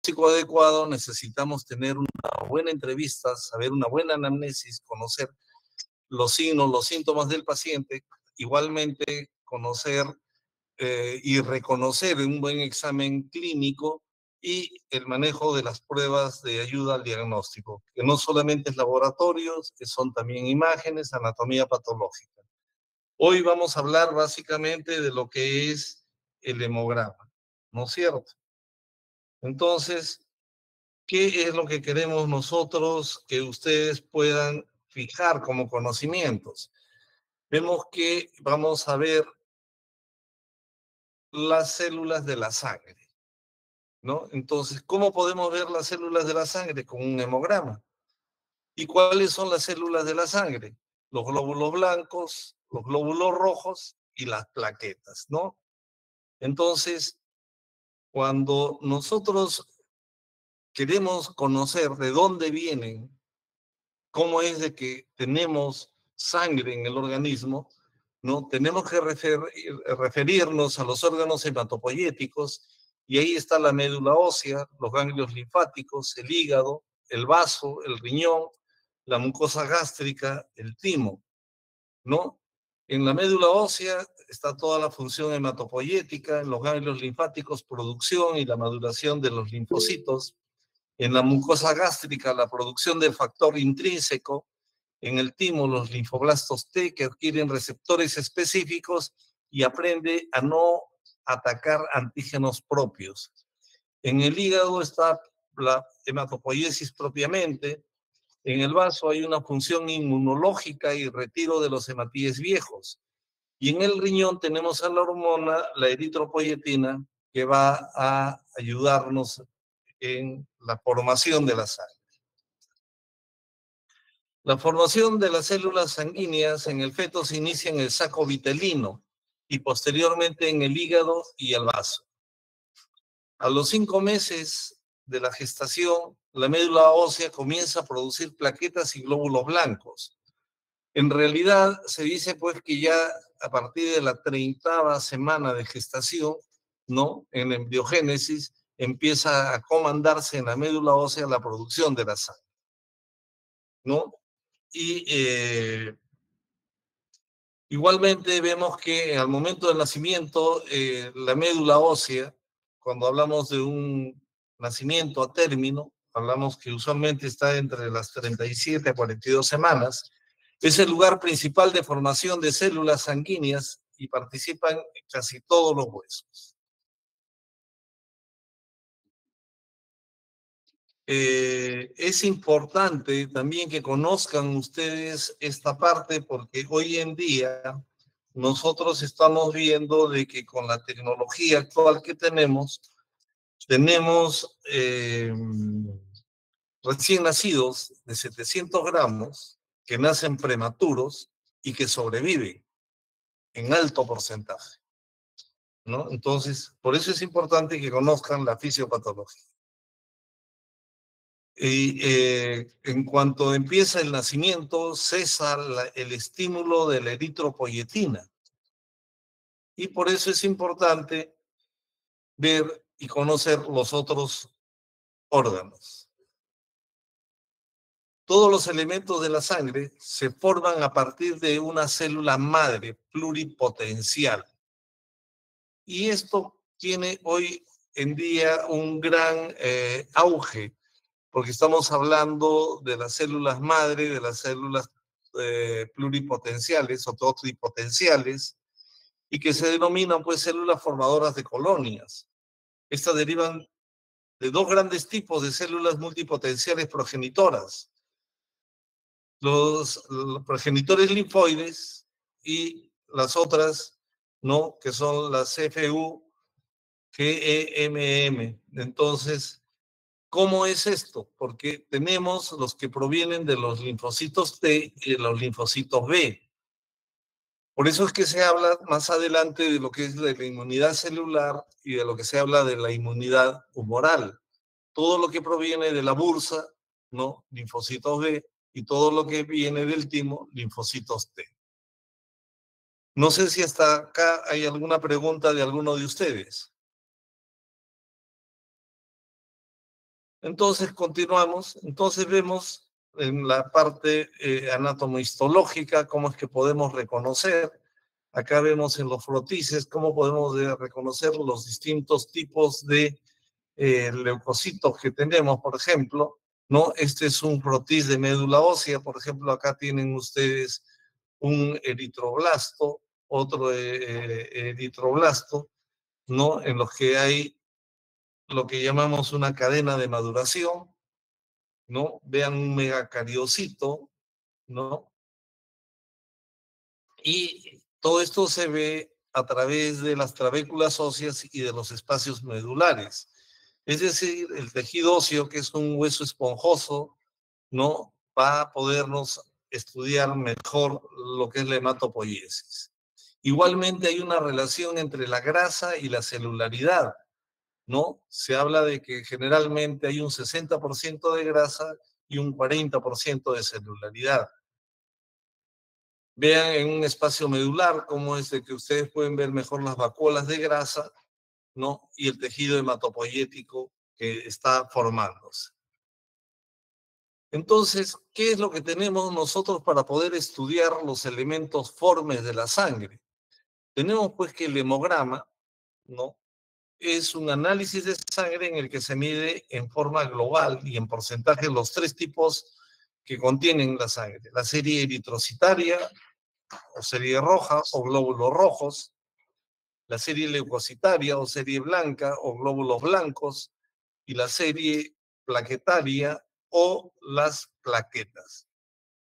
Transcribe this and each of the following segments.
diagnóstico adecuado necesitamos tener una buena entrevista, saber una buena anamnesis, conocer los signos, los síntomas del paciente, igualmente conocer y reconocer un buen examen clínico y el manejo de las pruebas de ayuda al diagnóstico, que no solamente es laboratorios, que son también imágenes, anatomía patológica. Hoy vamos a hablar básicamente de lo que es el hemograma, ¿no es cierto? Entonces, ¿qué es lo que queremos nosotros que ustedes puedan fijar como conocimientos? Vemos que vamos a ver las células de la sangre, ¿no? Entonces, ¿cómo podemos ver las células de la sangre? Con un hemograma. ¿Y cuáles son las células de la sangre? Los glóbulos blancos, los glóbulos rojos y las plaquetas, ¿no? Entonces, cuando nosotros queremos conocer de dónde vienen, cómo es de que tenemos sangre en el organismo, ¿no? Tenemos que referirnos a los órganos hematopoyéticos, y ahí está la médula ósea, los ganglios linfáticos, el hígado, el vaso, el riñón, la mucosa gástrica, el timo, ¿no? En la médula ósea está toda la función hematopoyética, en los ganglios linfáticos, producción y la maduración de los linfocitos, en la mucosa gástrica, la producción del factor intrínseco, en el timo, los linfoblastos T que adquieren receptores específicos y aprende a no atacar antígenos propios. En el hígado está la hematopoiesis propiamente. En el vaso hay una función inmunológica y retiro de los hematíes viejos. Y en el riñón tenemos a la hormona, la eritropoyetina, que va a ayudarnos en la formación de la sangre. La formación de las células sanguíneas en el feto se inicia en el saco vitelino y posteriormente en el hígado y el vaso. A los 5 meses de la gestación, la médula ósea comienza a producir plaquetas y glóbulos blancos. En realidad, se dice pues que ya a partir de la 30ª semana de gestación, ¿no? En la embriogénesis, empieza a comandarse en la médula ósea la producción de la sangre, ¿no? Y igualmente vemos que al momento del nacimiento, la médula ósea, cuando hablamos de un nacimiento a término, hablamos que usualmente está entre las 37 a 42 semanas, es el lugar principal de formación de células sanguíneas y participan casi todos los huesos. Es importante también que conozcan ustedes esta parte porque hoy en día nosotros estamos viendo de que con la tecnología actual que tenemos recién nacidos de 700 gramos que nacen prematuros y que sobreviven en alto porcentaje, ¿no? Entonces, por eso es importante que conozcan la fisiopatología. Y en cuanto empieza el nacimiento, cesa el estímulo de la eritropoyetina. Y por eso es importante ver y conocer los otros órganos. Todos los elementos de la sangre se forman a partir de una célula madre pluripotencial. Y esto tiene hoy en día un gran auge, porque estamos hablando de las células madre, de las células pluripotenciales o totripotenciales, y que se denominan pues células formadoras de colonias. Estas derivan de dos grandes tipos de células multipotenciales progenitoras. Los progenitores linfoides y las otras, ¿no? Que son las FU-GEMM. Entonces, ¿cómo es esto? Porque tenemos los que provienen de los linfocitos T y de los linfocitos B. Por eso es que se habla más adelante de lo que es de la inmunidad celular y de lo que se habla de la inmunidad humoral. Todo lo que proviene de la bursa, ¿no? Linfocitos B, y todo lo que viene del timo, linfocitos T. No sé si hasta acá hay alguna pregunta de alguno de ustedes. Entonces continuamos, entonces vemos en la parte anatomihistológica cómo es que podemos reconocer. Acá vemos en los frotices cómo podemos reconocer los distintos tipos de leucocitos que tenemos, por ejemplo, ¿no? Este es un frotis de médula ósea, por ejemplo, acá tienen ustedes un eritroblasto, otro eritroblasto, ¿no? En los que hay lo que llamamos una cadena de maduración, ¿no? Vean un megacariocito, ¿no? Y todo esto se ve a través de las trabéculas óseas y de los espacios medulares. Es decir, el tejido óseo, que es un hueso esponjoso, ¿no? Va a podernos estudiar mejor lo que es la hematopoiesis. Igualmente hay una relación entre la grasa y la celularidad, ¿no? Se habla de que generalmente hay un 60% de grasa y un 40% de celularidad. Vean en un espacio medular cómo es de que ustedes pueden ver mejor las vacuolas de grasa, ¿no? Y el tejido hematopoyético que está formándose. Entonces, ¿qué es lo que tenemos nosotros para poder estudiar los elementos formes de la sangre? Tenemos pues que el hemograma, ¿no? Es un análisis de sangre en el que se mide en forma global y en porcentaje los tres tipos que contienen la sangre. La serie eritrocitaria, o serie roja, o glóbulos rojos, la serie leucocitaria, o serie blanca, o glóbulos blancos, y la serie plaquetaria, o las plaquetas.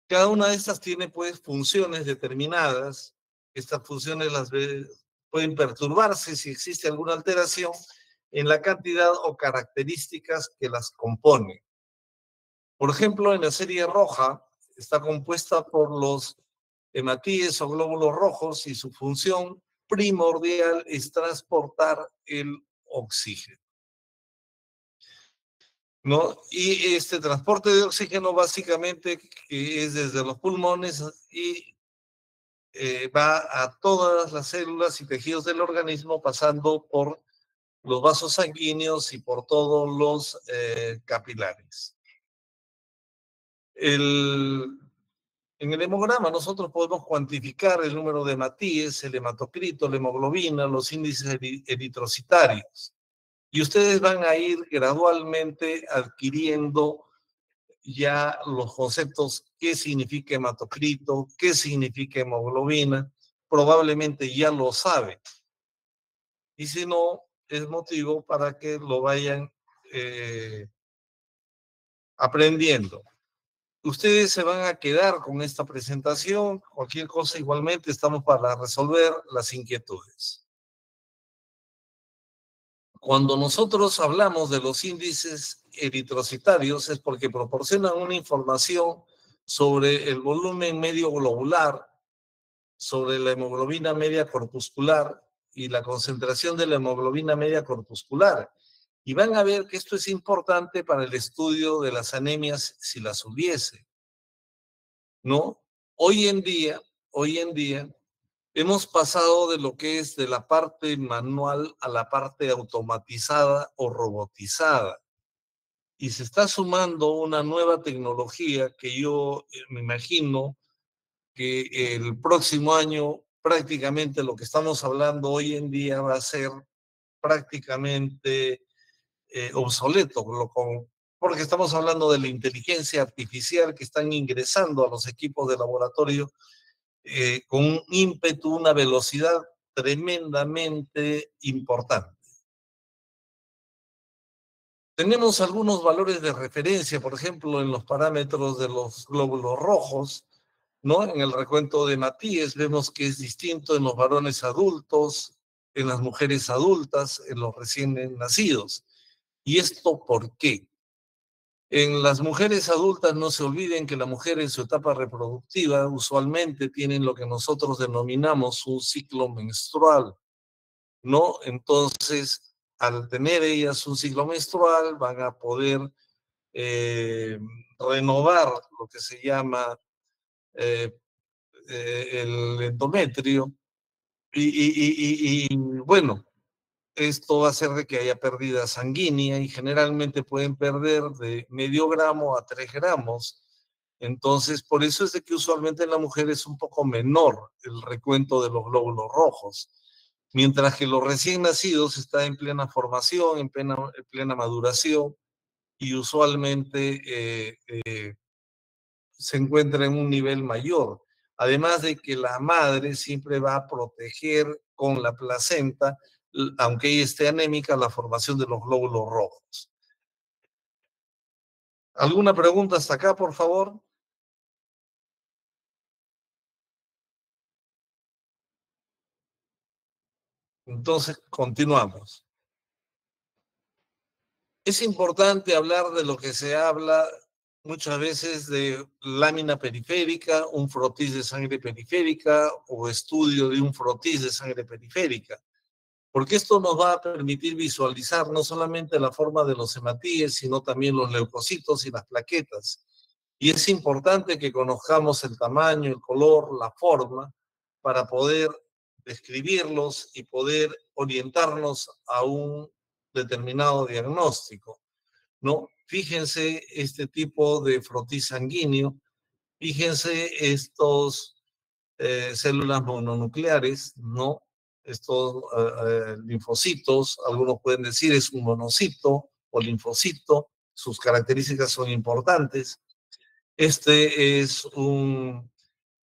Cada una de estas tiene pues funciones determinadas. Estas funciones pueden perturbarse si existe alguna alteración en la cantidad o características que las componen. Por ejemplo, en la serie roja está compuesta por los hematíes o glóbulos rojos y su función primordial es transportar el oxígeno, ¿no? Y este transporte de oxígeno básicamente que es desde los pulmones y va a todas las células y tejidos del organismo pasando por los vasos sanguíneos y por todos los capilares. En el hemograma nosotros podemos cuantificar el número de hematíes, el hematocrito, la hemoglobina, los índices eritrocitarios. Y ustedes van a ir gradualmente adquiriendo ya los conceptos, qué significa hematocrito, qué significa hemoglobina, probablemente ya lo saben. Y si no, es motivo para que lo vayan aprendiendo. Ustedes se van a quedar con esta presentación, cualquier cosa igualmente estamos para resolver las inquietudes. Cuando nosotros hablamos de los índices eritrocitarios es porque proporcionan una información sobre el volumen medio globular, sobre la hemoglobina media corpuscular y la concentración de la hemoglobina media corpuscular. Y van a ver que esto es importante para el estudio de las anemias si las hubiese, ¿no? Hoy en día, hemos pasado de lo que es de la parte manual a la parte automatizada o robotizada. Y se está sumando una nueva tecnología que yo me imagino que el próximo año prácticamente lo que estamos hablando hoy en día va a ser prácticamente obsoleto, porque estamos hablando de la inteligencia artificial que están ingresando a los equipos de laboratorio con un ímpetu, una velocidad tremendamente importante. Tenemos algunos valores de referencia, por ejemplo, en los parámetros de los glóbulos rojos, ¿no? En el recuento de Matías vemos que es distinto en los varones adultos, en las mujeres adultas, en los recién nacidos. ¿Y esto por qué? En las mujeres adultas no se olviden que la mujer en su etapa reproductiva usualmente tienen lo que nosotros denominamos un ciclo menstrual, ¿no? Entonces, al tener ellas un ciclo menstrual, van a poder renovar lo que se llama eh, el endometrio y bueno, esto va a hacer de que haya pérdida sanguínea y generalmente pueden perder de medio gramo a 3 gramos. Entonces, por eso es de que usualmente en la mujer es un poco menor el recuento de los glóbulos rojos, mientras que los recién nacidos están en plena formación, en plena maduración y usualmente se encuentra en un nivel mayor. Además de que la madre siempre va a proteger con la placenta, aunque ella esté anémica, la formación de los glóbulos rojos. ¿Alguna pregunta hasta acá, por favor? Entonces, continuamos. Es importante hablar de lo que se habla muchas veces de lámina periférica, un frotis de sangre periférica o estudio de un frotis de sangre periférica, porque esto nos va a permitir visualizar no solamente la forma de los hematíes, sino también los leucocitos y las plaquetas. Y es importante que conozcamos el tamaño, el color, la forma, para poder describirlos y poder orientarnos a un determinado diagnóstico, ¿no? Fíjense este tipo de frotis sanguíneo, fíjense estos células mononucleares, ¿no? Estos linfocitos, algunos pueden decir es un monocito o linfocito, sus características son importantes. Este es un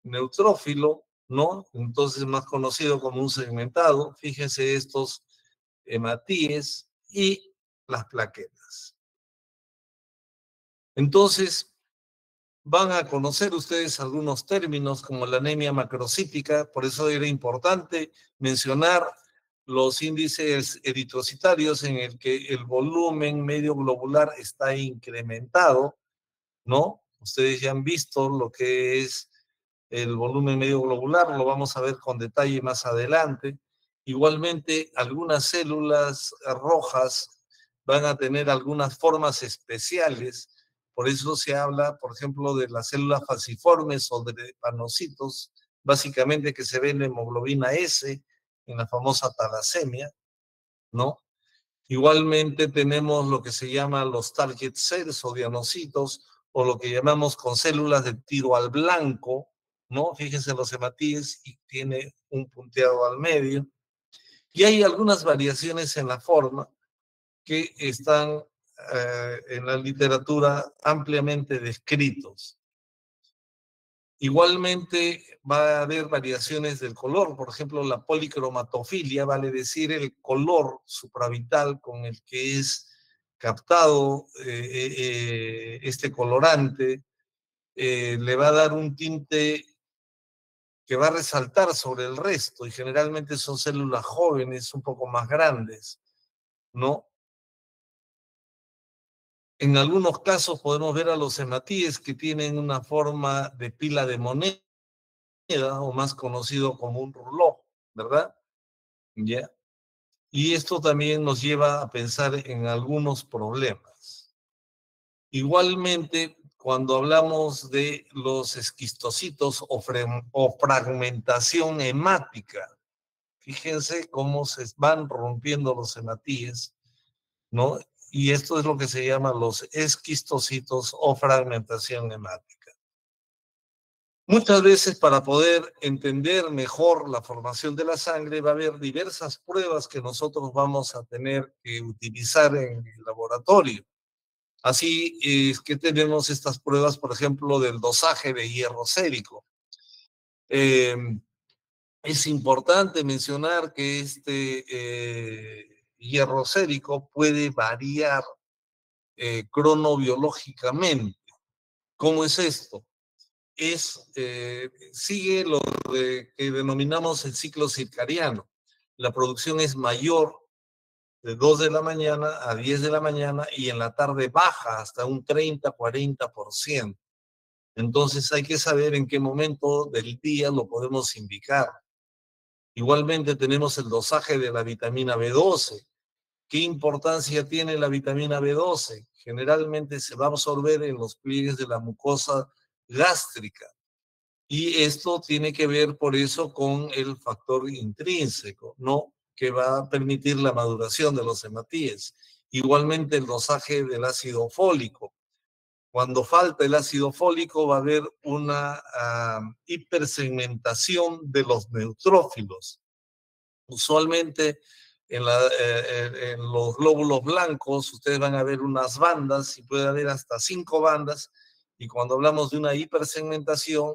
neutrófilo, ¿no? Entonces más conocido como un segmentado. Fíjense estos hematíes y las plaquetas. Entonces, van a conocer ustedes algunos términos como la anemia macrocítica, por eso era importante mencionar los índices eritrocitarios en el que el volumen medio globular está incrementado, ¿no? Ustedes ya han visto lo que es el volumen medio globular, lo vamos a ver con detalle más adelante. Igualmente, algunas células rojas van a tener algunas formas especiales, por eso se habla, por ejemplo, de las células falciformes o de panocitos, básicamente que se ven en hemoglobina S, en la famosa talasemia, ¿no? Igualmente tenemos lo que se llama los target cells o dianocitos, o lo que llamamos con células de tiro al blanco, ¿no? Fíjense los hematíes y tiene un punteado al medio. Y hay algunas variaciones en la forma que están en la literatura ampliamente descritos. Igualmente va a haber variaciones del color, por ejemplo, la policromatofilia, vale decir el color supravital con el que es captado este colorante, le va a dar un tinte que va a resaltar sobre el resto y generalmente son células jóvenes, un poco más grandes, ¿no? En algunos casos podemos ver a los hematíes que tienen una forma de pila de moneda o más conocido como un ruló, ¿verdad? ¿Ya? Y esto también nos lleva a pensar en algunos problemas. Igualmente, cuando hablamos de los esquistocitos o fragmentación hemática, fíjense cómo se van rompiendo los hematíes, ¿no? Y esto es lo que se llama los esquistocitos o fragmentación hemática. Muchas veces para poder entender mejor la formación de la sangre va a haber diversas pruebas que nosotros vamos a tener que utilizar en el laboratorio. Así es que tenemos estas pruebas, por ejemplo, del dosaje de hierro sérico. Es importante mencionar que este hierro sérico puede variar cronobiológicamente. ¿Cómo es esto? Sigue lo que denominamos el ciclo circadiano. La producción es mayor de 2 de la mañana a 10 de la mañana y en la tarde baja hasta un 30-40%. Entonces hay que saber en qué momento del día lo podemos indicar. Igualmente tenemos el dosaje de la vitamina B12. ¿Qué importancia tiene la vitamina B12? Generalmente se va a absorber en los pliegues de la mucosa gástrica. Y esto tiene que ver por eso con el factor intrínseco, ¿no? que va a permitir la maduración de los hematíes. Igualmente el dosaje del ácido fólico. Cuando falta el ácido fólico va a haber una hipersegmentación de los neutrófilos. Usualmente en los glóbulos blancos ustedes van a ver unas bandas y puede haber hasta 5 bandas, y cuando hablamos de una hipersegmentación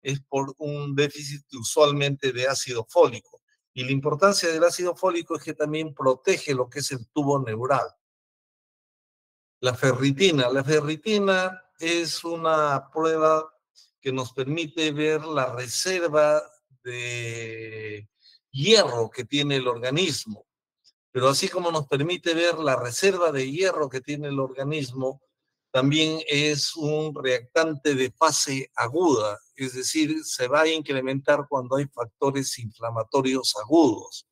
es por un déficit usualmente de ácido fólico. Y la importancia del ácido fólico es que también protege lo que es el tubo neural. La ferritina es una prueba que nos permite ver la reserva de hierro que tiene el organismo. Pero así como nos permite ver la reserva de hierro que tiene el organismo, también es un reactante de fase aguda, es decir, se va a incrementar cuando hay factores inflamatorios agudos.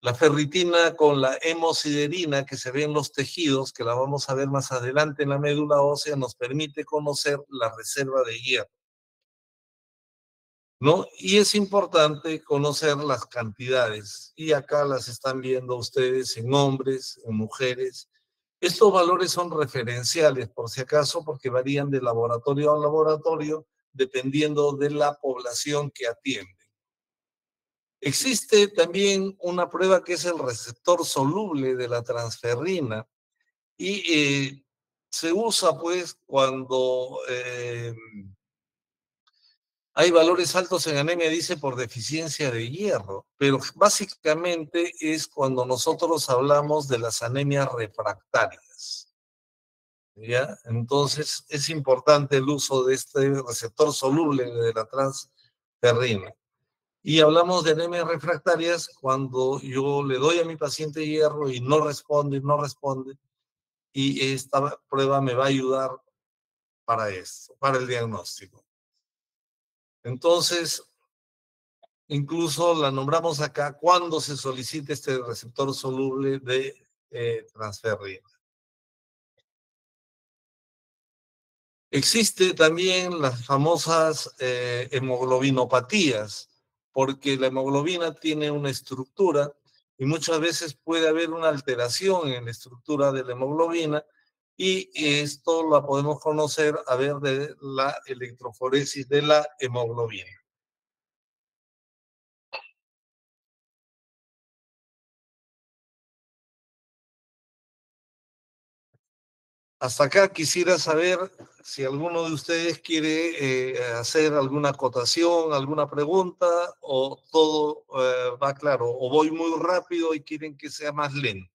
La ferritina con la hemosiderina que se ve en los tejidos, que la vamos a ver más adelante en la médula ósea, nos permite conocer la reserva de hierro, ¿no? Y es importante conocer las cantidades, y acá las están viendo ustedes en hombres, en mujeres. Estos valores son referenciales, por si acaso, porque varían de laboratorio a laboratorio, dependiendo de la población que atiende. Existe también una prueba que es el receptor soluble de la transferrina, y se usa pues cuando hay valores altos en anemia, dice, por deficiencia de hierro, pero básicamente es cuando nosotros hablamos de las anemias refractarias, ¿ya? Entonces es importante el uso de este receptor soluble de la transferrina. Y hablamos de anemias refractarias cuando yo le doy a mi paciente hierro y no responde, y esta prueba me va a ayudar para esto, para el diagnóstico. Entonces, incluso la nombramos acá cuando se solicita este receptor soluble de transferrina. Existe también las famosas hemoglobinopatías, porque la hemoglobina tiene una estructura y muchas veces puede haber una alteración en la estructura de la hemoglobina, y esto la podemos conocer a ver de la electroforesis de la hemoglobina. Hasta acá quisiera saber si alguno de ustedes quiere hacer alguna acotación, alguna pregunta, o todo va claro, o voy muy rápido y quieren que sea más lento.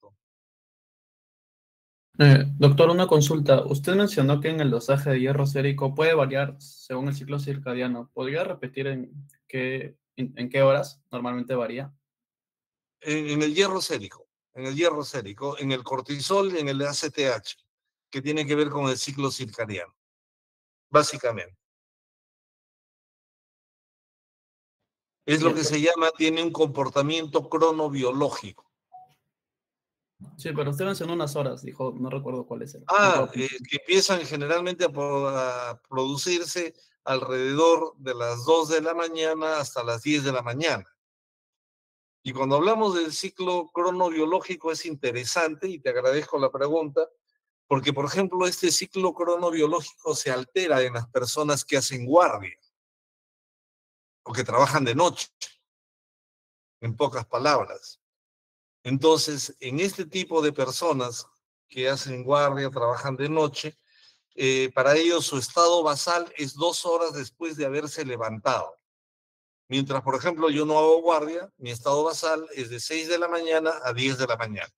Doctor, una consulta. Usted mencionó que en el dosaje de hierro sérico puede variar según el ciclo circadiano. ¿Podría repetir en qué horas normalmente varía? En el hierro sérico, en el cortisol y en el ACTH, que tiene que ver con el ciclo circadiano, básicamente. Es lo Bien. que se llama, tiene un comportamiento cronobiológico. Sí, pero usted mencionó unas horas, dijo, no recuerdo cuáles eran. No puedo... Que empiezan generalmente a producirse alrededor de las 2 de la mañana hasta las 10 de la mañana. Y cuando hablamos del ciclo cronobiológico es interesante, y te agradezco la pregunta, porque, por ejemplo, este ciclo cronobiológico se altera en las personas que hacen guardia o que trabajan de noche, en pocas palabras. Entonces, en este tipo de personas que hacen guardia, trabajan de noche, para ellos su estado basal es 2 horas después de haberse levantado. Mientras, por ejemplo, yo no hago guardia, mi estado basal es de 6 de la mañana a 10 de la mañana.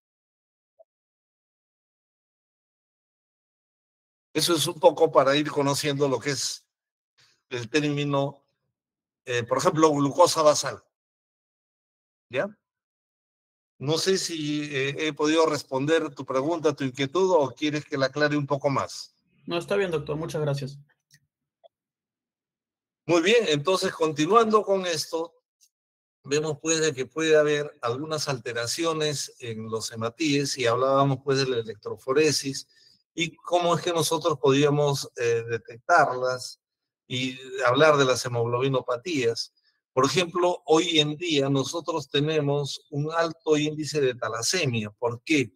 Eso es un poco para ir conociendo lo que es el término, por ejemplo, glucosa basal. ¿Ya? No sé si he podido responder tu pregunta, tu inquietud, o quieres que la aclare un poco más. No, está bien, doctor. Muchas gracias. Muy bien, entonces continuando con esto, vemos pues de que puede haber algunas alteraciones en los hematíes, y hablábamos pues de la electroforesis y cómo es que nosotros podíamos detectarlas, y hablar de las hemoglobinopatías. Por ejemplo, hoy en día nosotros tenemos un alto índice de talasemia. ¿Por qué?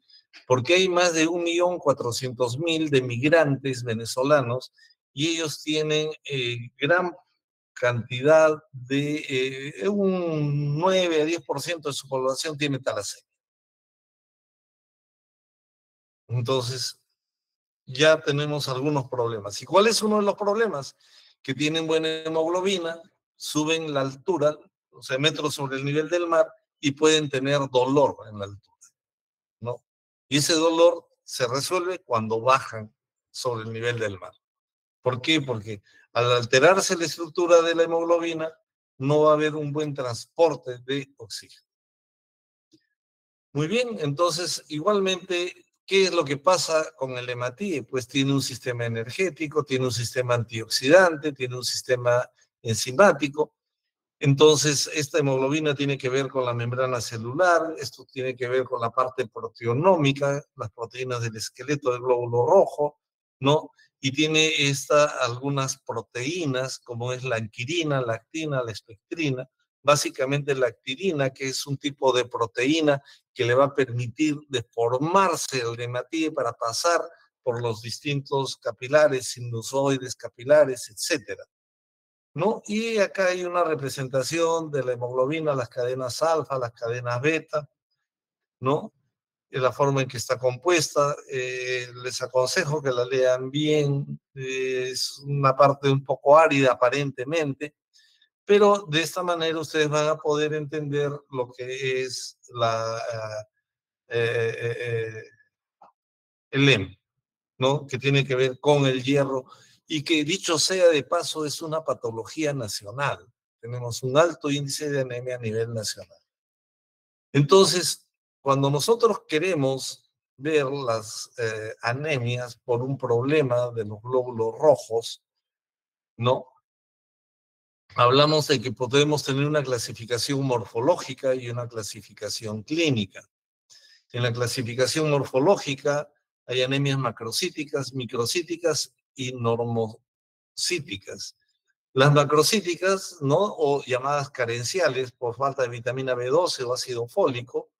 Porque hay más de 1.400.000 de migrantes venezolanos y ellos tienen gran cantidad de, un 9 a 10% de su población tiene talasemia. Entonces, ya tenemos algunos problemas. ¿Y cuál es uno de los problemas? Que tienen buena hemoglobina, suben la altura, o sea, metros sobre el nivel del mar, y pueden tener dolor en la altura, ¿no? Y ese dolor se resuelve cuando bajan sobre el nivel del mar. ¿Por qué? Porque al alterarse la estructura de la hemoglobina, no va a haber un buen transporte de oxígeno. Muy bien, entonces, igualmente, ¿qué es lo que pasa con el hematíe? Pues tiene un sistema energético, tiene un sistema antioxidante, tiene un sistema enzimático. Entonces, esta hemoglobina tiene que ver con la membrana celular, esto tiene que ver con la parte proteonómica, las proteínas del esqueleto del glóbulo rojo, ¿no? Y tiene algunas proteínas, como es la anquirina, la actina, la espectrina, básicamente la actirina, que es un tipo de proteína que le va a permitir deformarse el hematíe para pasar por los distintos capilares, sinusoides capilares, etcétera, ¿no? Y acá hay una representación de la hemoglobina, las cadenas alfa, las cadenas beta, ¿no? De la forma en que está compuesta. Les aconsejo que la lean bien. Es una parte un poco árida aparentemente, pero de esta manera ustedes van a poder entender lo que es el hemo, ¿no? Que tiene que ver con el hierro y que, dicho sea de paso, es una patología nacional. Tenemos un alto índice de anemia a nivel nacional. Entonces, cuando nosotros queremos ver las anemias por un problema de los glóbulos rojos, ¿no? Hablamos de que podemos tener una clasificación morfológica y una clasificación clínica. En la clasificación morfológica hay anemias macrocíticas, microcíticas y normocíticas. Las macrocíticas, ¿no? O llamadas carenciales por falta de vitamina B12 o ácido fólico,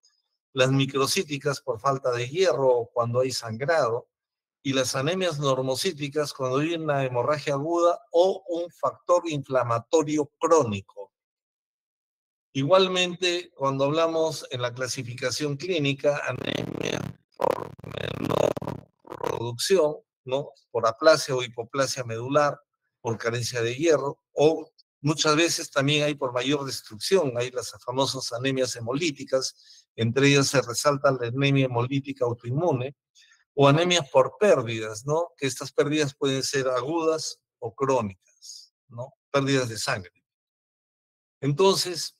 las microcíticas por falta de hierro o cuando hay sangrado, y las anemias normocíticas cuando hay una hemorragia aguda o un factor inflamatorio crónico. Igualmente, cuando hablamos en la clasificación clínica, anemia por menor producción, ¿no? Por aplasia o hipoplasia medular, por carencia de hierro, o muchas veces también hay por mayor destrucción, hay las famosas anemias hemolíticas, entre ellas se resalta la anemia hemolítica autoinmune, o anemias por pérdidas, ¿no? Que estas pérdidas pueden ser agudas o crónicas, ¿no? Pérdidas de sangre. Entonces,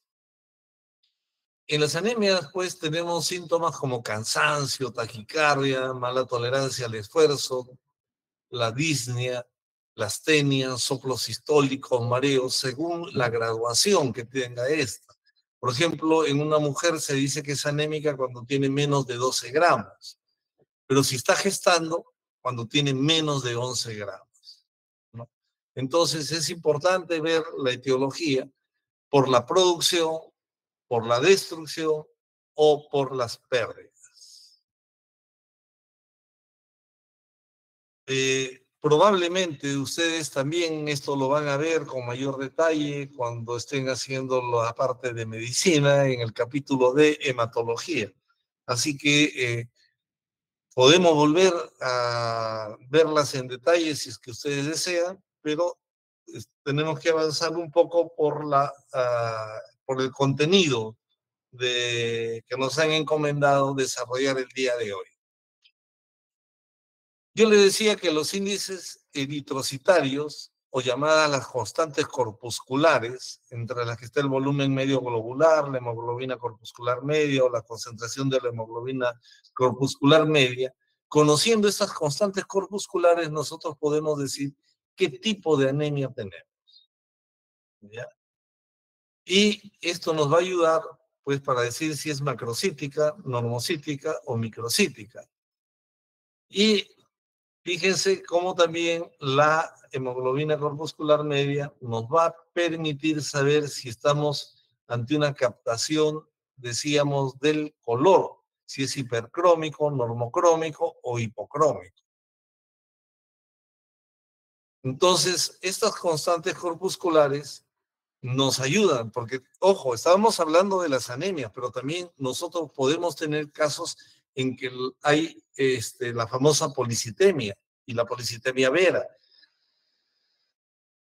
en las anemias, pues, tenemos síntomas como cansancio, taquicardia, mala tolerancia al esfuerzo, la disnea, la astenia, soplos sistólicos, mareos, según la graduación que tenga esta. Por ejemplo, en una mujer se dice que es anémica cuando tiene menos de 12 gramos, pero si está gestando, cuando tiene menos de 11 gramos, ¿no? Entonces es importante ver la etiología por la producción, por la destrucción o por las pérdidas. Probablemente ustedes también esto lo van a ver con mayor detalle cuando estén haciendo la parte de medicina en el capítulo de hematología. Así que podemos volver a verlas en detalle si es que ustedes desean, pero tenemos que avanzar un poco por el contenido que nos han encomendado desarrollar el día de hoy. Yo le decía que los índices eritrocitarios, o llamadas las constantes corpusculares, entre las que está el volumen medio globular, la hemoglobina corpuscular media o la concentración de la hemoglobina corpuscular media, conociendo estas constantes corpusculares, nosotros podemos decir qué tipo de anemia tenemos, ¿ya? Y esto nos va a ayudar, pues, para decir si es macrocítica, normocítica o microcítica. Y fíjense cómo también la hemoglobina corpuscular media nos va a permitir saber si estamos ante una captación, decíamos, del color, si es hipercrómico, normocrómico o hipocrómico. Entonces, estas constantes corpusculares nos ayudan, porque, ojo, estábamos hablando de las anemias, pero también nosotros podemos tener casos en que hay la famosa policitemia y la policitemia vera.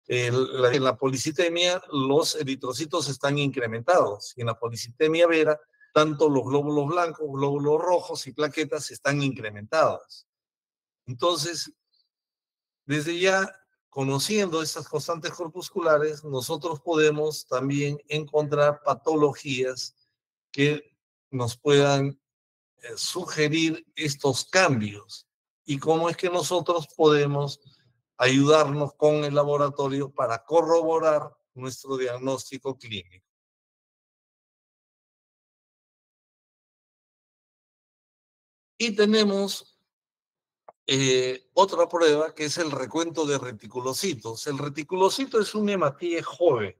En la policitemia, los eritrocitos están incrementados, y en la policitemia vera, tanto los glóbulos blancos, glóbulos rojos y plaquetas están incrementados. Entonces, desde ya, conociendo estas constantes corpusculares, nosotros podemos también encontrar patologías que nos puedan sugerir estos cambios y cómo es que nosotros podemos ayudarnos con el laboratorio para corroborar nuestro diagnóstico clínico. Y tenemos otra prueba que es el recuento de reticulocitos. El reticulocito es un hematíe joven.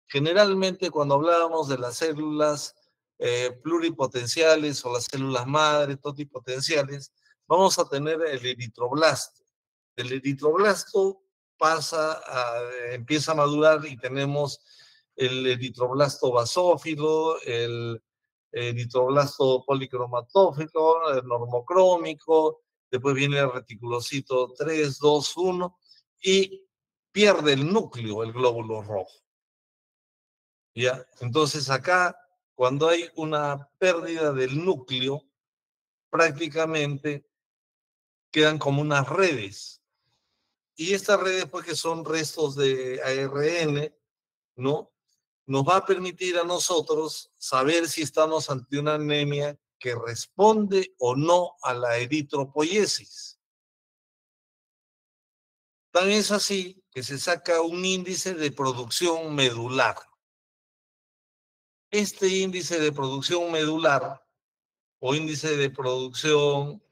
Generalmente cuando hablábamos de las células pluripotenciales o las células madre totipotenciales, vamos a tener el eritroblasto. El eritroblasto empieza a madurar y tenemos el eritroblasto basófilo, el eritroblasto policromatófilo, el normocrómico, después viene el reticulocito 3, 2, 1 y pierde el núcleo, el glóbulo rojo. ¿Ya? Entonces acá, cuando hay una pérdida del núcleo, prácticamente quedan como unas redes. Y estas redes, pues que son restos de ARN, ¿no? Nos va a permitir a nosotros saber si estamos ante una anemia que responde o no a la eritropoiesis. Tan es así que se saca un índice de producción medular. Este índice de producción medular o índice de producción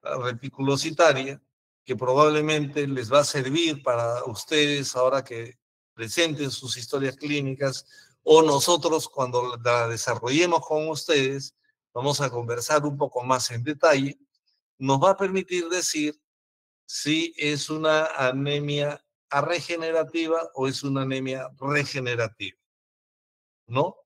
reticulocitaria, que probablemente les va a servir para ustedes ahora que presenten sus historias clínicas, o nosotros cuando la desarrollemos con ustedes, vamos a conversar un poco más en detalle, nos va a permitir decir si es una anemia regenerativa o es una anemia regenerativa, ¿no?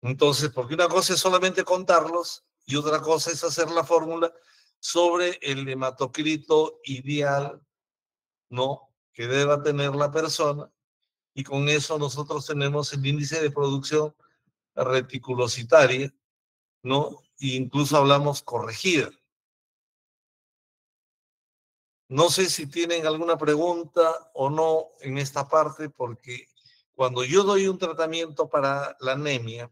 Entonces, porque una cosa es solamente contarlos y otra cosa es hacer la fórmula sobre el hematocrito ideal, ¿no? Que deba tener la persona. Y con eso nosotros tenemos el índice de producción reticulocitaria, ¿no? E incluso hablamos corregida. No sé si tienen alguna pregunta o no en esta parte, porque cuando yo doy un tratamiento para la anemia,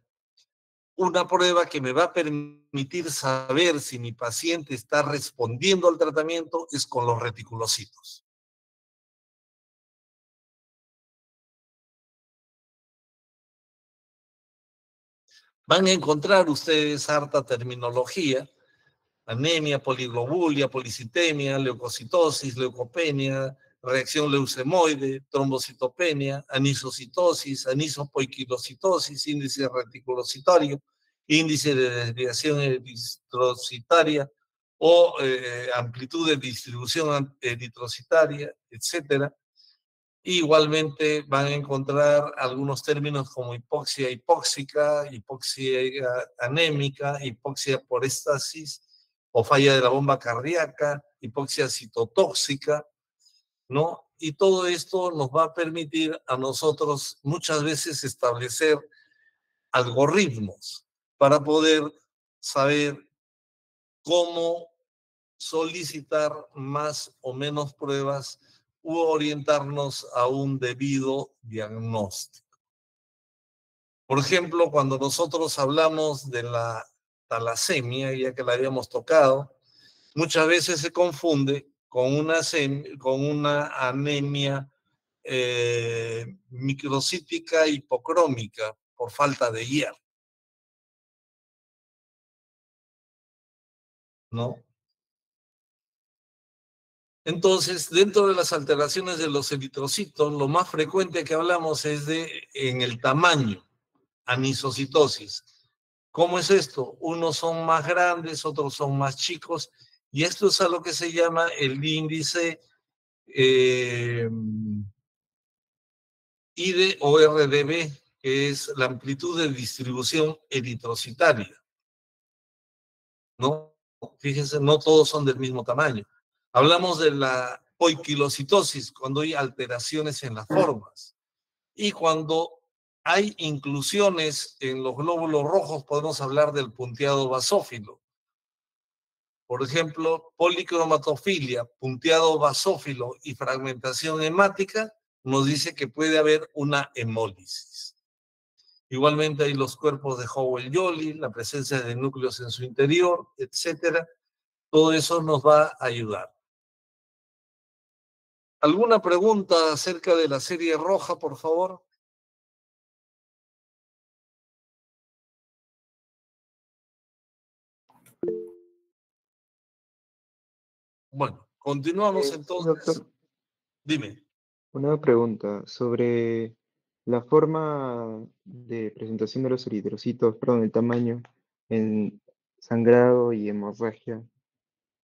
una prueba que me va a permitir saber si mi paciente está respondiendo al tratamiento es con los reticulocitos. Van a encontrar ustedes harta terminología: anemia, poliglobulia, policitemia, leucocitosis, leucopenia, reacción leucemoide, trombocitopenia, anisocitosis, anisopoiquilocitosis, índice reticulocitario, índice de desviación eritrocitaria o amplitud de distribución eritrocitaria, etc. Igualmente van a encontrar algunos términos como hipoxia hipóxica, hipoxia anémica, hipoxia por éstasis o falla de la bomba cardíaca, hipoxia citotóxica, ¿no? Y todo esto nos va a permitir a nosotros muchas veces establecer algoritmos para poder saber cómo solicitar más o menos pruebas u orientarnos a un debido diagnóstico. Por ejemplo, cuando nosotros hablamos de la talasemia, ya que la habíamos tocado, muchas veces se confunde con una anemia microcítica hipocrómica por falta de hierro, ¿no? Entonces, dentro de las alteraciones de los eritrocitos, lo más frecuente que hablamos es en el tamaño, anisocitosis. ¿Cómo es esto? Unos son más grandes, otros son más chicos, y esto es a lo que se llama el índice IDE o RDB, que es la amplitud de distribución eritrocitaria, ¿no? Fíjense, no todos son del mismo tamaño. Hablamos de la poiquilocitosis, cuando hay alteraciones en las formas. Y cuando hay inclusiones en los glóbulos rojos, podemos hablar del punteado basófilo. Por ejemplo, policromatofilia, punteado basófilo y fragmentación hemática, nos dice que puede haber una hemólisis. Igualmente hay los cuerpos de Howell-Jolly, la presencia de núcleos en su interior, etcétera. Todo eso nos va a ayudar. ¿Alguna pregunta acerca de la serie roja, por favor? Bueno, continuamos Sí, entonces. doctor, Dime. una pregunta sobre la forma de presentación de los eritrocitos, perdón, el tamaño en sangrado y hemorragia.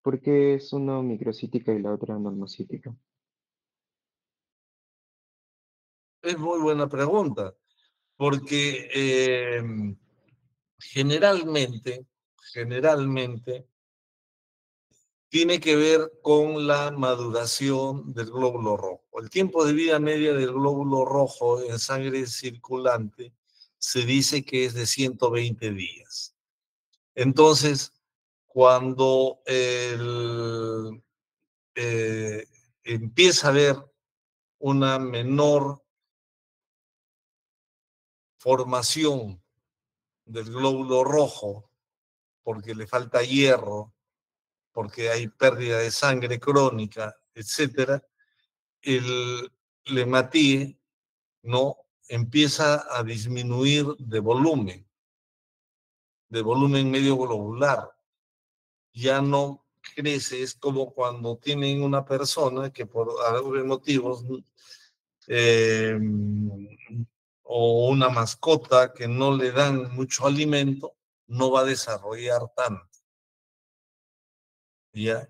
¿Por qué es una microcítica y la otra normocítica? Es muy buena pregunta, porque generalmente, tiene que ver con la maduración del glóbulo rojo. El tiempo de vida media del glóbulo rojo en sangre circulante se dice que es de 120 días. Entonces, cuando empieza a haber una menor formación del glóbulo rojo, porque le falta hierro, porque hay pérdida de sangre crónica, etcétera, el lematíe no empieza a disminuir de volumen medio globular. Ya no crece, es como cuando tienen una persona que por algunos motivos eh, o una mascota que no le dan mucho alimento, no va a desarrollar tanto. ¿Ya?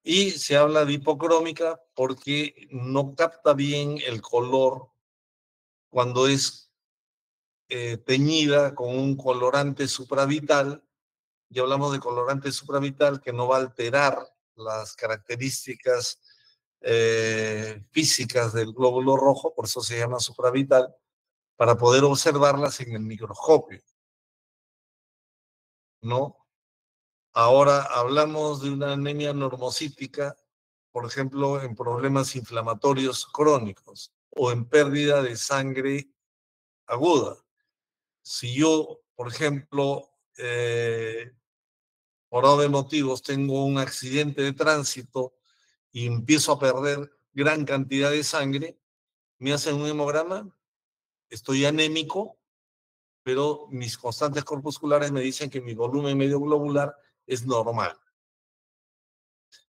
Y se habla de hipocrómica porque no capta bien el color cuando es teñida con un colorante supravital. Ya hablamos de colorante supravital que no va a alterar las características físicas del glóbulo rojo, por eso se llama supravital, para poder observarlas en el microscopio, ¿no? Ahora hablamos de una anemia normocítica, por ejemplo, en problemas inflamatorios crónicos o en pérdida de sangre aguda. Si yo, por ejemplo, por de motivos tengo un accidente de tránsito y empiezo a perder gran cantidad de sangre, me hacen un hemograma, estoy anémico, pero mis constantes corpusculares me dicen que mi volumen medio globular es normal.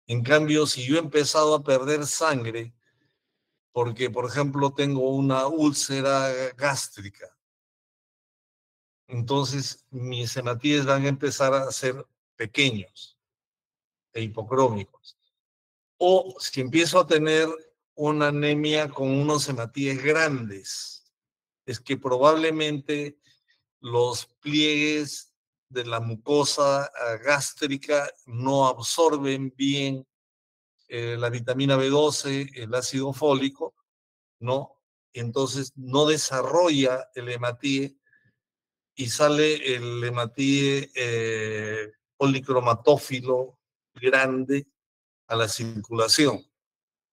En cambio, si yo he empezado a perder sangre porque, por ejemplo, tengo una úlcera gástrica, entonces mis hematíes van a empezar a ser pequeños e hipocrómicos. O si empiezo a tener una anemia con unos hematíes grandes, es que probablemente los pliegues de la mucosa gástrica no absorben bien la vitamina B12, el ácido fólico, ¿no? Entonces no desarrolla el hematíe y sale el hematíe policromatófilo grande a la circulación,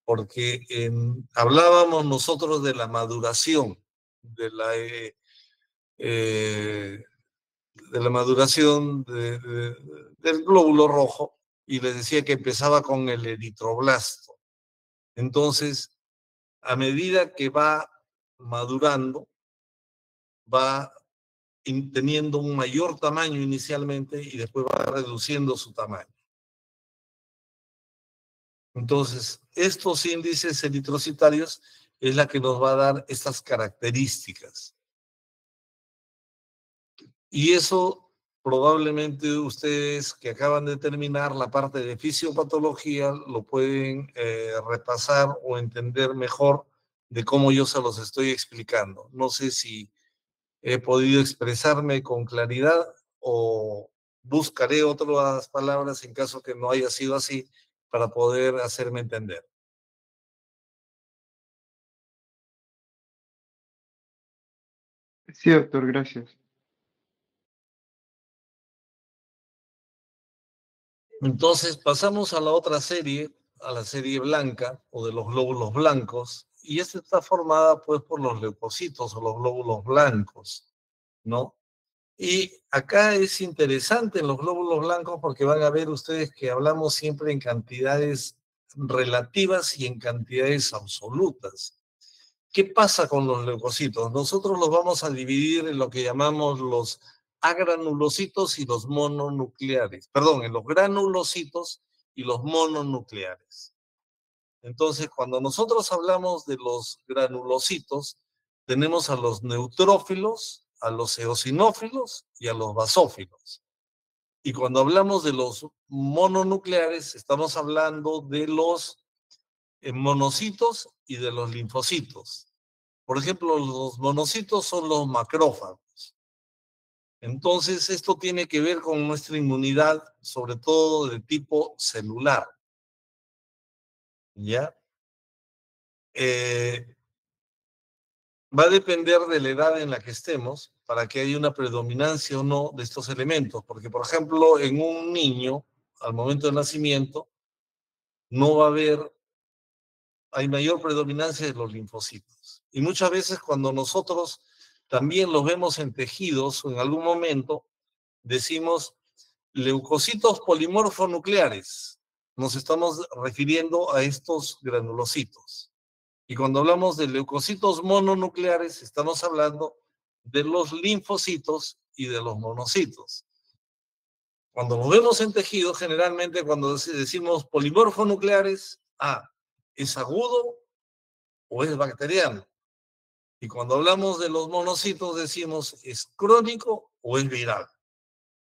porque hablábamos nosotros de la maduración, de la, eh, de la maduración del glóbulo rojo, y les decía que empezaba con el eritroblasto. Entonces, a medida que va madurando, va teniendo un mayor tamaño inicialmente y después va reduciendo su tamaño. Entonces, estos índices eritrocitarios es la que nos va a dar estas características. Y eso probablemente ustedes que acaban de terminar la parte de fisiopatología lo pueden repasar o entender mejor de cómo yo se los estoy explicando. No sé si he podido expresarme con claridad o buscaré otras palabras en caso que no haya sido así para poder hacerme entender. Sí, doctor, gracias. Entonces pasamos a la otra serie, a la serie blanca o de los glóbulos blancos, y esta está formada pues por los leucocitos o los glóbulos blancos, ¿no? Y acá es interesante en los glóbulos blancos porque van a ver ustedes que hablamos siempre en cantidades relativas y en cantidades absolutas. ¿Qué pasa con los leucocitos? Nosotros los vamos a dividir en lo que llamamos los agranulocitos y los mononucleares. Perdón, en los granulocitos y los mononucleares. Entonces, cuando nosotros hablamos de los granulocitos, tenemos a los neutrófilos, a los eosinófilos y a los basófilos. Y cuando hablamos de los mononucleares, estamos hablando de los monocitos y de los linfocitos. Por ejemplo, los monocitos son los macrófagos. Entonces, esto tiene que ver con nuestra inmunidad, sobre todo de tipo celular. ¿Ya? Va a depender de la edad en la que estemos para que haya una predominancia o no de estos elementos. Porque, por ejemplo, en un niño, al momento del nacimiento, no va a haber, hay mayor predominancia de los linfocitos. Y muchas veces cuando nosotros también los vemos en tejidos o en algún momento, decimos leucocitos polimorfonucleares. Nos estamos refiriendo a estos granulocitos. Y cuando hablamos de leucocitos mononucleares, estamos hablando de los linfocitos y de los monocitos. Cuando nos vemos en tejidos, generalmente cuando decimos polimorfonucleares, ¿es agudo o es bacteriano? Y cuando hablamos de los monocitos, decimos, ¿es crónico o es viral?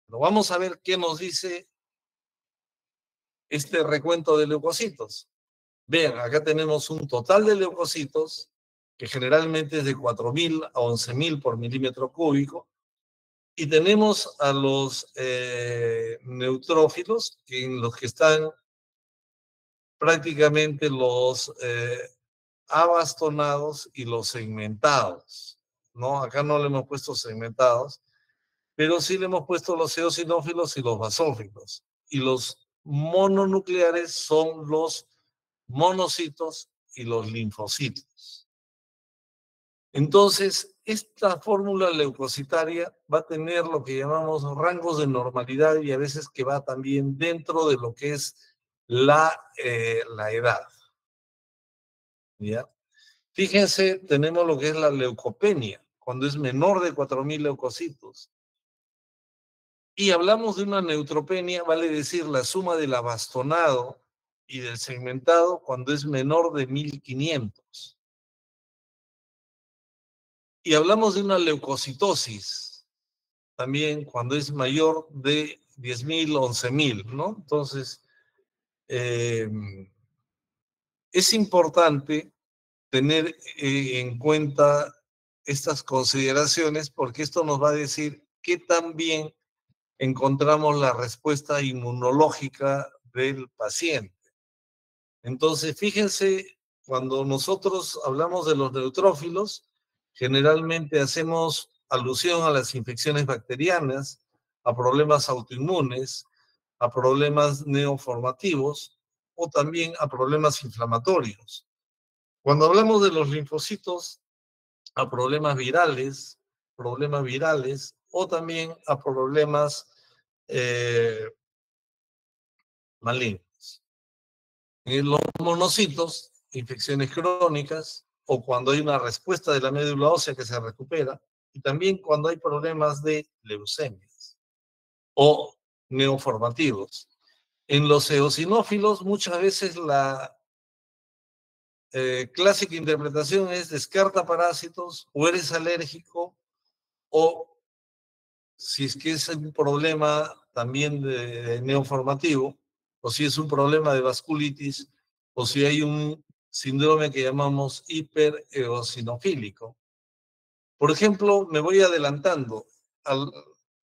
Pero vamos a ver qué nos dice este recuento de leucocitos. Vean, acá tenemos un total de leucocitos que generalmente es de 4.000 a 11.000 por milímetro cúbico. Y tenemos a los neutrófilos, en los que están prácticamente los abastonados y los segmentados, ¿no? Acá no le hemos puesto segmentados, pero sí le hemos puesto los eosinófilos y los basófilos. Y los mononucleares son los monocitos y los linfocitos. Entonces, esta fórmula leucocitaria va a tener lo que llamamos rangos de normalidad y a veces que va también dentro de lo que es la edad. ¿Ya? Fíjense, tenemos lo que es la leucopenia, cuando es menor de 4.000 leucocitos. Y hablamos de una neutropenia, vale decir la suma del abastonado y del segmentado cuando es menor de 1.500. Y hablamos de una leucocitosis, también cuando es mayor de 10.000, 11.000, ¿no? Entonces, es importante tener en cuenta estas consideraciones porque esto nos va a decir qué tan bien encontramos la respuesta inmunológica del paciente. Entonces, fíjense, cuando nosotros hablamos de los neutrófilos, generalmente hacemos alusión a las infecciones bacterianas, a problemas autoinmunes, a problemas neoformativos o también a problemas inflamatorios. Cuando hablamos de los linfocitos, a problemas virales o también a problemas malignos. En los monocitos, infecciones crónicas, o cuando hay una respuesta de la médula ósea que se recupera, y también cuando hay problemas de leucemias o neoformativos. En los eosinófilos muchas veces la clásica interpretación es descarta parásitos, o eres alérgico, o si es que es un problema también de neoformativo, o si es un problema de vasculitis, o si hay un síndrome que llamamos hipereosinofílico. Por ejemplo, me voy adelantando.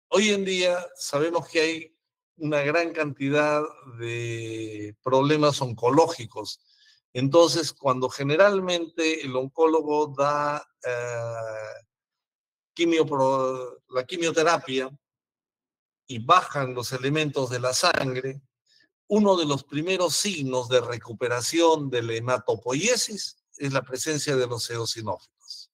Hoy en día sabemos que hay una gran cantidad de problemas oncológicos. Entonces, cuando generalmente el oncólogo da la quimioterapia y bajan los elementos de la sangre, uno de los primeros signos de recuperación de la hematopoiesis es la presencia de los eosinófilos.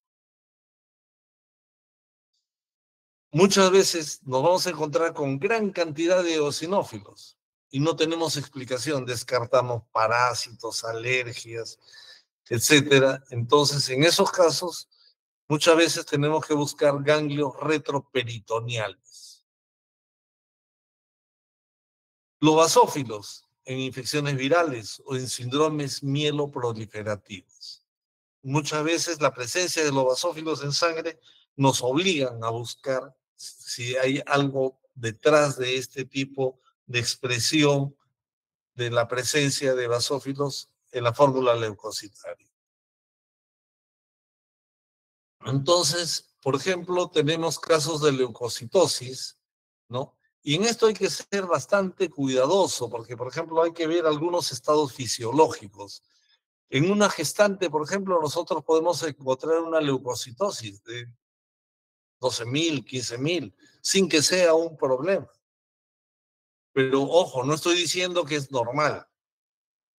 Muchas veces nos vamos a encontrar con gran cantidad de eosinófilos y no tenemos explicación, descartamos parásitos, alergias, etcétera. Entonces, en esos casos, muchas veces tenemos que buscar ganglios retroperitoneales. Los basófilos en infecciones virales o en síndromes mieloproliferativos. Muchas veces la presencia de los basófilos en sangre nos obligan a buscar si hay algo detrás de este tipo de expresión de la presencia de basófilos en la fórmula leucocitaria. Entonces, por ejemplo, tenemos casos de leucocitosis, ¿no? Y en esto hay que ser bastante cuidadoso, porque, por ejemplo, hay que ver algunos estados fisiológicos. En una gestante, por ejemplo, nosotros podemos encontrar una leucocitosis de 12.000, 15.000, sin que sea un problema. Pero ojo, no estoy diciendo que es normal,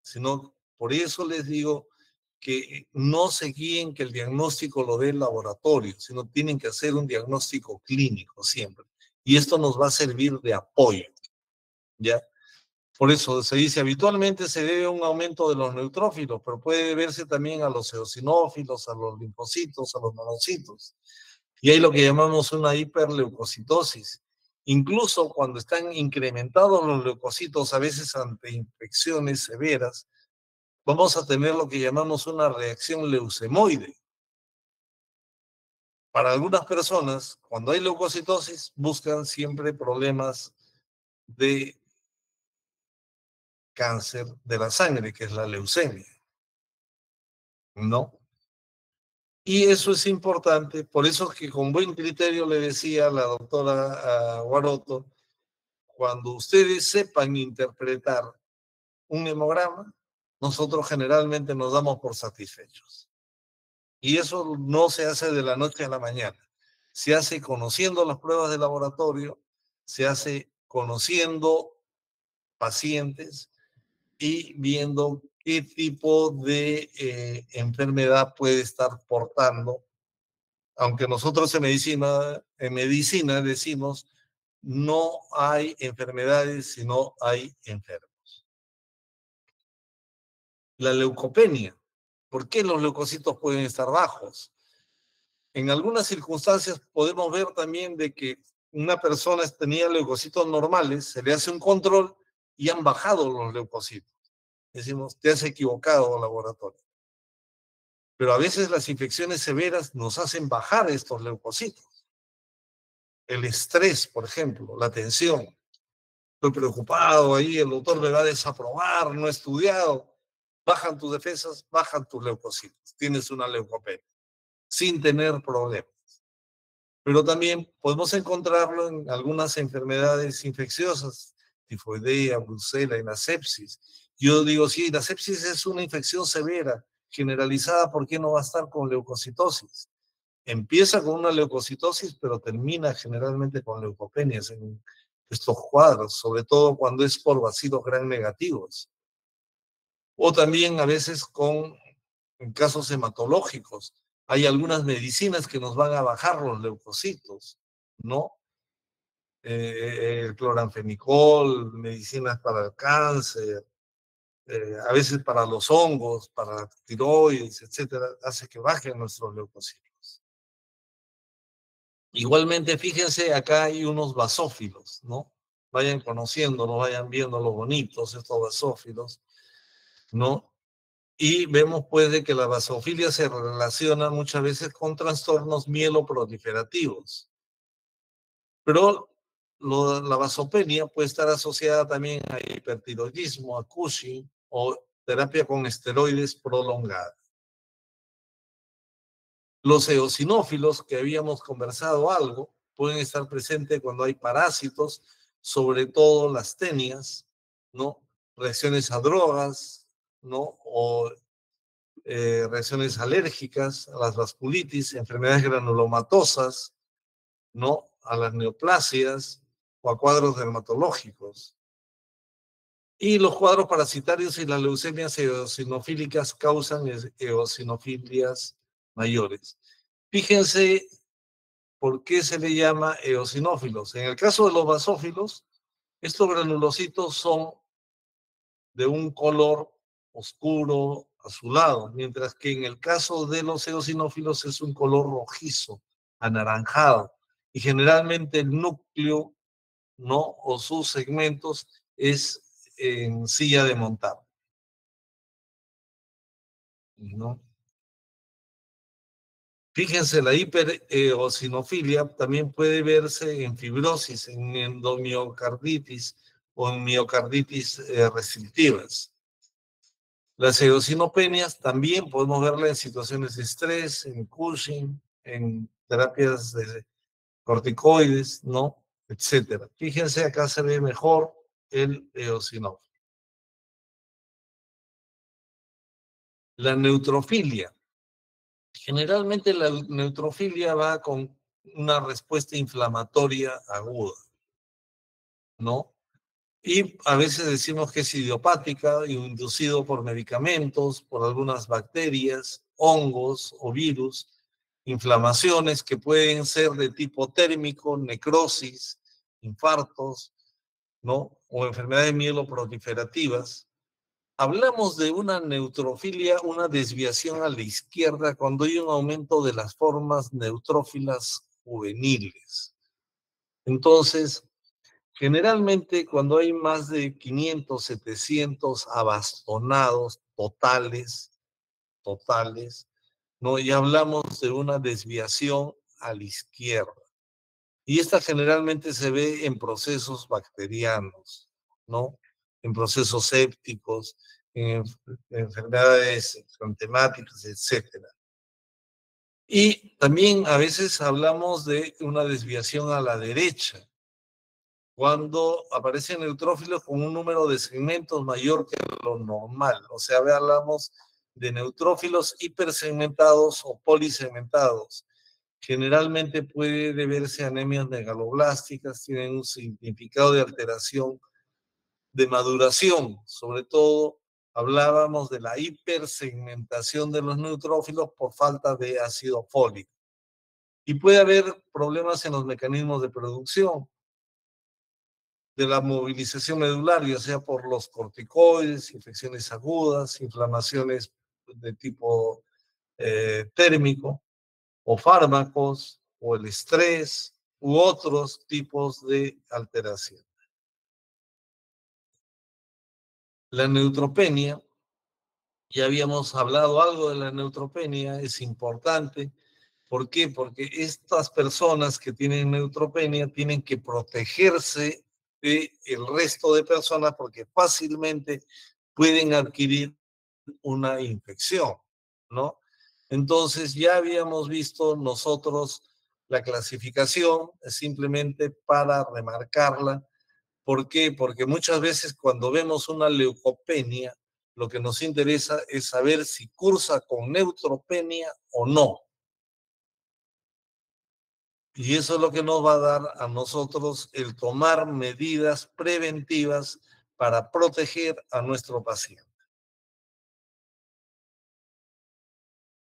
sino por eso les digo que no se guíen que el diagnóstico lo dé el laboratorio, sino tienen que hacer un diagnóstico clínico siempre. Y esto nos va a servir de apoyo, ¿ya? Por eso se dice, habitualmente se debe a un aumento de los neutrófilos, pero puede deberse también a los eosinófilos, a los linfocitos, a los monocitos. Y hay lo que llamamos una hiperleucocitosis. Incluso cuando están incrementados los leucocitos, a veces ante infecciones severas, vamos a tener lo que llamamos una reacción leucemoide. Para algunas personas, cuando hay leucocitosis, buscan siempre problemas de cáncer de la sangre, que es la leucemia, ¿no? Y eso es importante, por eso es que con buen criterio le decía a la doctora Guaroto, cuando ustedes sepan interpretar un hemograma, nosotros generalmente nos damos por satisfechos. Y eso no se hace de la noche a la mañana. Se hace conociendo las pruebas de laboratorio, se hace conociendo pacientes y viendo qué tipo de enfermedad puede estar portando. Aunque nosotros en medicina decimos, no hay enfermedades, sino hay enfermos. La leucopenia. ¿Por qué los leucocitos pueden estar bajos? En algunas circunstancias podemos ver también de que una persona tenía leucocitos normales, se le hace un control y han bajado los leucocitos. Decimos, te has equivocado, laboratorio. Pero a veces las infecciones severas nos hacen bajar estos leucocitos. El estrés, por ejemplo, la tensión. Estoy preocupado ahí, el doctor me va a desaprobar, no he estudiado. Bajan tus defensas, bajan tus leucocitos. Tienes una leucopenia, sin tener problemas. Pero también podemos encontrarlo en algunas enfermedades infecciosas, tifoidea, brucela y la sepsis. Yo digo, sí, la sepsis es una infección severa, generalizada, ¿por qué no va a estar con leucocitosis? Empieza con una leucocitosis, pero termina generalmente con leucopenias en estos cuadros, sobre todo cuando es por bacilos gram negativos. O también a veces en casos hematológicos. Hay algunas medicinas que nos van a bajar los leucocitos, ¿no? El cloranfenicol, medicinas para el cáncer, a veces para los hongos, para la tiroides, etcétera, hace que bajen nuestros leucocitos. Igualmente, fíjense, acá hay unos basófilos, ¿no? vayan conociéndolos, vayan viendo los bonitos, estos basófilos, ¿no? Y vemos pues de que la basofilia se relaciona muchas veces con trastornos mieloproliferativos. Pero la vasopenia puede estar asociada también a hipertiroidismo, a Cushing o terapia con esteroides prolongada. Los eosinófilos, que habíamos conversado algo, pueden estar presentes cuando hay parásitos, sobre todo las tenias, ¿no? Reacciones a drogas, ¿no? O reacciones alérgicas, a las vasculitis, enfermedades granulomatosas, ¿no? A las neoplasias o a cuadros dermatológicos. Y los cuadros parasitarios y las leucemias eosinofílicas causan eosinofilias mayores. Fíjense por qué se le llama eosinófilos. En el caso de los basófilos, estos granulocitos son de un color oscuro, azulado, mientras que en el caso de los eosinófilos es un color rojizo, anaranjado, y generalmente el núcleo, ¿no? O sus segmentos es en silla de montar, ¿no? Fíjense, la hipereosinofilia también puede verse en fibrosis, en endomiocarditis o en miocarditis restrictivas. Las eosinopenias también podemos verla en situaciones de estrés, en Cushing, en terapias de corticoides, ¿no? Etcétera. Fíjense, acá se ve mejor el eosinófilo. La neutrofilia. Generalmente la neutrofilia va con una respuesta inflamatoria aguda, ¿no? Y a veces decimos que es idiopática, inducido por medicamentos, por algunas bacterias, hongos o virus, inflamaciones que pueden ser de tipo térmico, necrosis, infartos, ¿no? O enfermedades mieloproliferativas. Hablamos de una neutrofilia, una desviación a la izquierda cuando hay un aumento de las formas neutrófilas juveniles. Entonces, generalmente cuando hay más de 500, 700 abastonados totales, ¿no? Ya hablamos de una desviación a la izquierda. Y esta generalmente se ve en procesos bacterianos, ¿no? En procesos sépticos, en enfermedades entemáticas, etc. Y también a veces hablamos de una desviación a la derecha, cuando aparecen neutrófilos con un número de segmentos mayor que lo normal. O sea, hablamos de neutrófilos hipersegmentados o polisegmentados. Generalmente puede deberse a anemias megaloblásticas, tienen un significado de alteración de maduración. Sobre todo, hablábamos de la hipersegmentación de los neutrófilos por falta de ácido fólico. Y puede haber problemas en los mecanismos de producción de la movilización medular, ya sea por los corticoides, infecciones agudas, inflamaciones de tipo térmico, o fármacos, o el estrés, u otros tipos de alteración. La neutropenia, ya habíamos hablado algo de la neutropenia, es importante. ¿Por qué? Porque estas personas que tienen neutropenia tienen que protegerse del resto de personas porque fácilmente pueden adquirir una infección, ¿no? Entonces ya habíamos visto nosotros la clasificación, simplemente para remarcarla. ¿Por qué? Porque muchas veces cuando vemos una leucopenia, lo que nos interesa es saber si cursa con neutropenia o no. Y eso es lo que nos va a dar a nosotros el tomar medidas preventivas para proteger a nuestro paciente.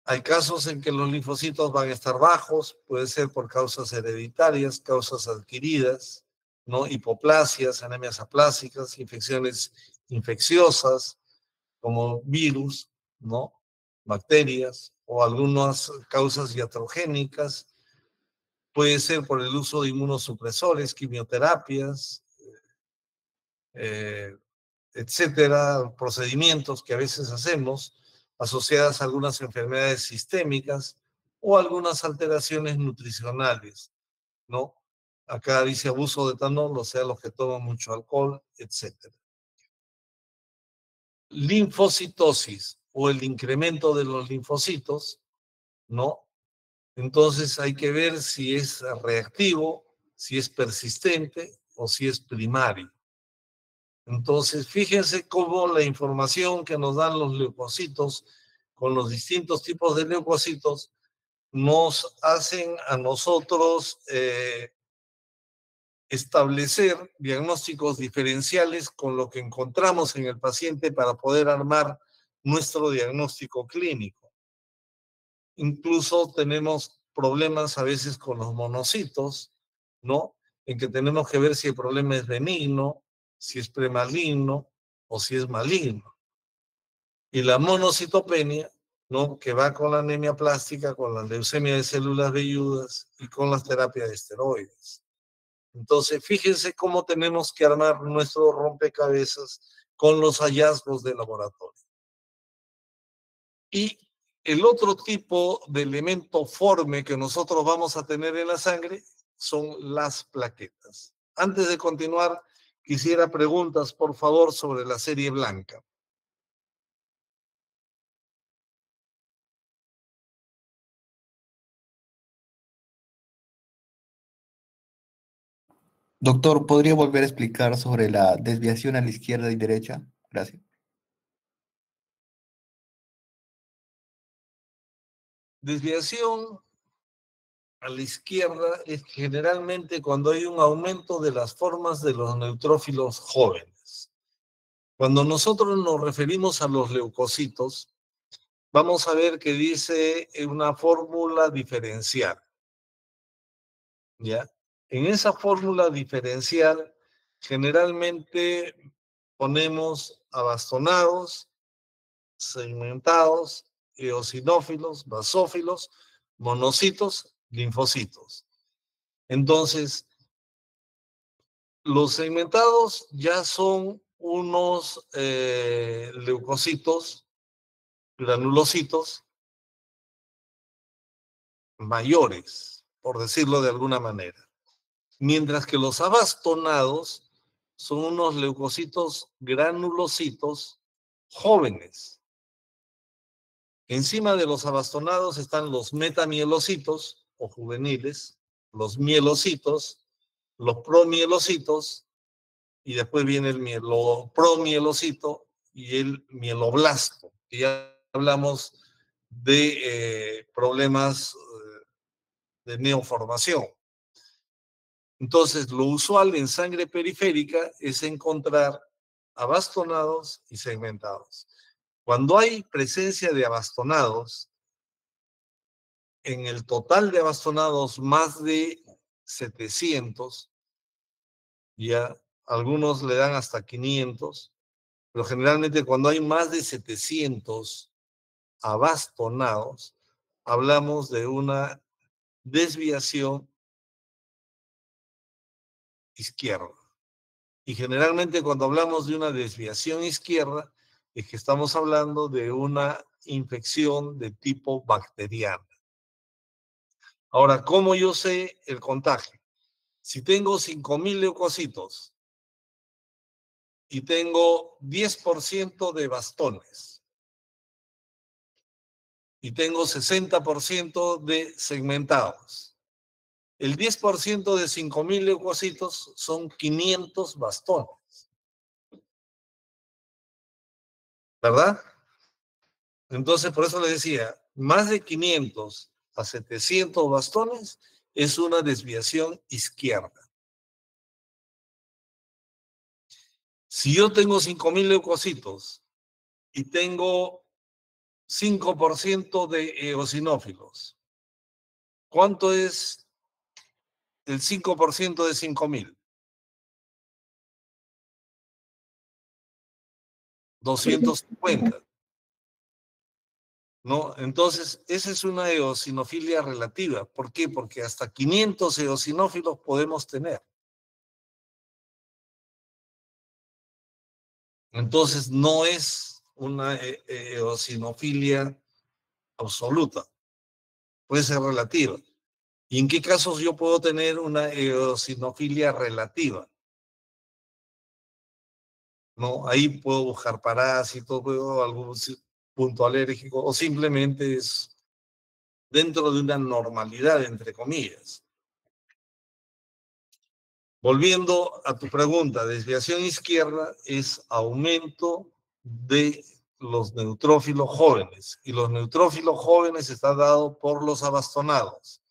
Hay casos en que los linfocitos van a estar bajos, puede ser por causas hereditarias, causas adquiridas, ¿no? Hipoplasias, anemias aplásicas, infecciones infecciosas como virus, ¿no? Bacterias o algunas causas iatrogénicas. Puede ser por el uso de inmunosupresores, quimioterapias, etcétera, procedimientos que a veces hacemos asociadas a algunas enfermedades sistémicas o algunas alteraciones nutricionales, ¿no? Acá dice abuso de etanol, o sea, los que toman mucho alcohol, etcétera. Linfocitosis o el incremento de los linfocitos, ¿no? Entonces hay que ver si es reactivo, si es persistente o si es primario. Entonces, fíjense cómo la información que nos dan los leucocitos con los distintos tipos de leucocitos nos hacen a nosotros establecer diagnósticos diferenciales con lo que encontramos en el paciente para poder armar nuestro diagnóstico clínico. Incluso tenemos problemas a veces con los monocitos, ¿no? En que tenemos que ver si el problema es benigno, si es premaligno o si es maligno. Y la monocitopenia, ¿no? Que va con la anemia plástica, con la leucemia de células velludas y con las terapias de esteroides. Entonces, fíjense cómo tenemos que armar nuestro rompecabezas con los hallazgos de laboratorio. Y el otro tipo de elemento forme que nosotros vamos a tener en la sangre son las plaquetas. Antes de continuar, quisiera preguntas, por favor, sobre la serie blanca. Doctor, ¿podría volver a explicar sobre la desviación a la izquierda y derecha? Gracias. Desviación a la izquierda es generalmente cuando hay un aumento de las formas de los neutrófilos jóvenes. Cuando nosotros nos referimos a los leucocitos, vamos a ver que dice una fórmula diferencial, ¿ya? En esa fórmula diferencial, generalmente ponemos abastonados, segmentados, eosinófilos, basófilos, monocitos, linfocitos. Entonces, los segmentados ya son unos leucocitos, granulocitos mayores, por decirlo de alguna manera. Mientras que los abastonados son unos leucocitos granulocitos jóvenes. Encima de los abastonados están los metamielocitos o juveniles, los mielocitos, los promielocitos, y después viene el promielocito y el mieloblasto, que ya hablamos de problemas de neoformación. Entonces, lo usual en sangre periférica es encontrar abastonados y segmentados. Cuando hay presencia de abastonados, en el total de abastonados más de 700, ya algunos le dan hasta 500, pero generalmente cuando hay más de 700 abastonados, hablamos de una desviación izquierda. Y generalmente cuando hablamos de una desviación izquierda, es que estamos hablando de una infección de tipo bacteriano. Ahora, ¿cómo yo sé el contagio? Si tengo 5.000 leucocitos y tengo 10% de bastones y tengo 60% de segmentados, el 10% de 5.000 leucocitos son 500 bastones, ¿verdad? Entonces, por eso le decía, más de 500 a 700 bastones es una desviación izquierda. Si yo tengo 5.000 leucocitos y tengo 5% de eosinófilos, ¿cuánto es el 5% de 5.000? 250. ¿No? Entonces, esa es una eosinofilia relativa. ¿Por qué? Porque hasta 500 eosinófilos podemos tener. Entonces no es una eosinofilia absoluta, puede ser relativa. ¿Y en qué casos yo puedo tener una eosinofilia relativa? ¿No? Ahí puedo buscar parásitos, puedo algún punto alérgico, o simplemente es dentro de una normalidad, entre comillas. Volviendo a tu pregunta, desviación izquierda es aumento de los neutrófilos jóvenes, y los neutrófilos jóvenes está dado por los abastonados,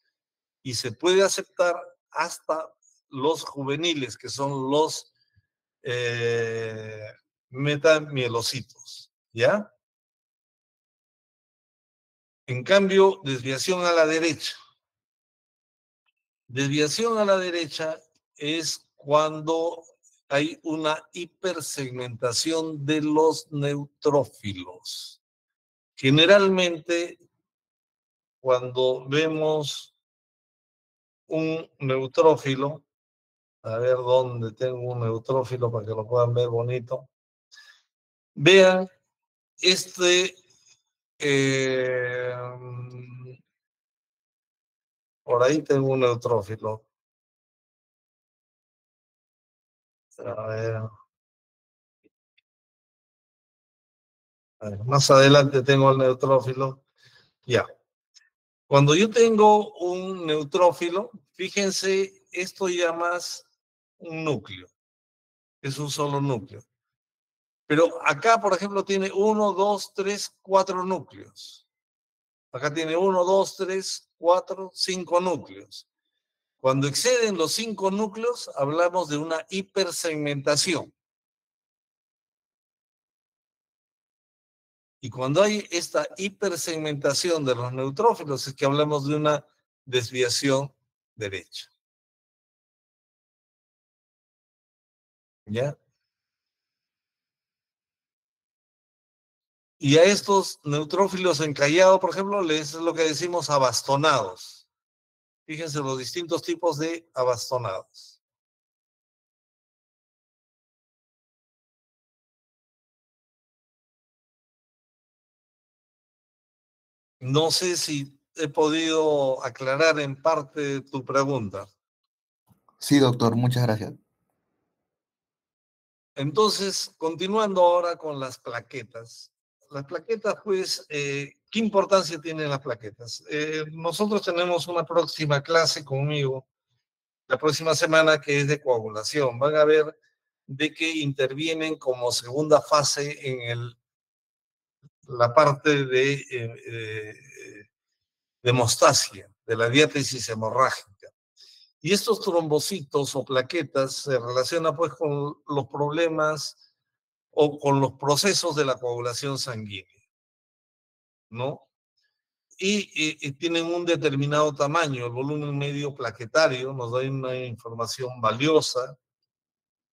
y se puede aceptar hasta los juveniles, que son los metamielocitos, ¿ya? En cambio, desviación a la derecha. Desviación a la derecha es cuando hay una hipersegmentación de los neutrófilos. Generalmente, cuando vemos un neutrófilo, a ver dónde tengo un neutrófilo para que lo puedan ver bonito. Vean, por ahí tengo un neutrófilo. A ver, más adelante tengo el neutrófilo. Ya. Cuando yo tengo un neutrófilo, fíjense, esto ya más un núcleo. Es un solo núcleo. Pero acá, por ejemplo, tiene 1, 2, 3, 4 núcleos. Acá tiene 1, 2, 3, 4, 5 núcleos. Cuando exceden los 5 núcleos, hablamos de una hipersegmentación. Y cuando hay esta hipersegmentación de los neutrófilos, es que hablamos de una desviación derecha. ¿Ya? Y a estos neutrófilos encallados, por ejemplo, es lo que decimos abastonados. Fíjense los distintos tipos de abastonados. No sé si he podido aclarar en parte tu pregunta. Sí, doctor, muchas gracias. Entonces, continuando ahora con las plaquetas. Las plaquetas, pues, ¿qué importancia tienen las plaquetas? Nosotros tenemos una próxima clase conmigo, la próxima semana, que es de coagulación. Van a ver de que intervienen como segunda fase en la parte de hemostasia, de la diátesis hemorrágica. Y estos trombocitos o plaquetas se relacionan pues con los problemas o con los procesos de la coagulación sanguínea, ¿no? Y tienen un determinado tamaño, el volumen medio plaquetario nos da una información valiosa,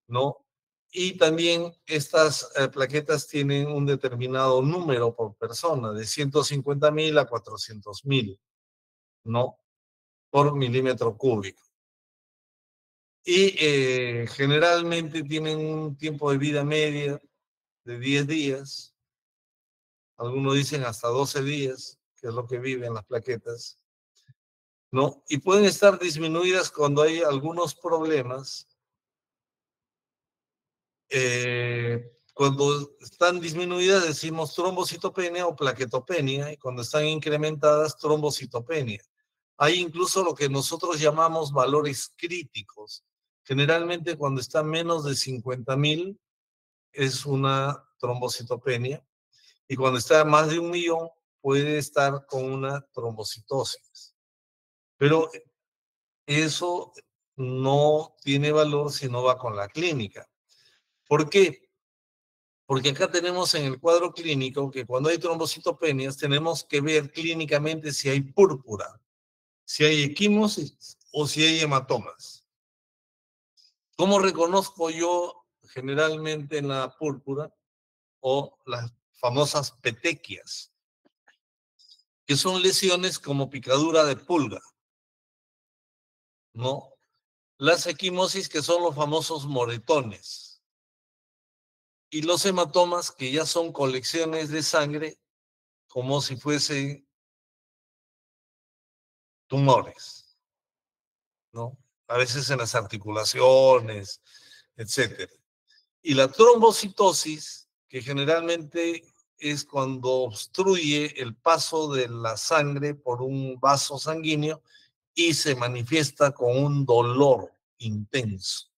¿no? Y también estas plaquetas tienen un determinado número por persona, de 150.000 a 400.000, ¿no? Por milímetro cúbico. Y generalmente tienen un tiempo de vida media de 10 días, algunos dicen hasta 12 días, que es lo que viven las plaquetas, ¿no? Y pueden estar disminuidas cuando hay algunos problemas. Cuando están disminuidas decimos trombocitopenia o plaquetopenia, y cuando están incrementadas, trombocitopenia. Hay incluso lo que nosotros llamamos valores críticos. Generalmente cuando está menos de 50.000 es una trombocitopenia, y cuando está más de 1.000.000 puede estar con una trombocitosis. Pero eso no tiene valor si no va con la clínica. ¿Por qué? Porque acá tenemos en el cuadro clínico que cuando hay trombocitopenias tenemos que ver clínicamente si hay púrpura, si hay equimosis o si hay hematomas. ¿Cómo reconozco yo generalmente en la púrpura o las famosas petequias, que son lesiones como picadura de pulga, ¿no? Las equimosis, que son los famosos moretones. y los hematomas que ya son colecciones de sangre como si fuesen tumores, ¿no? A veces en las articulaciones, etcétera. Y la trombocitosis, que generalmente es cuando obstruye el paso de la sangre por un vaso sanguíneo y se manifiesta con un dolor intenso,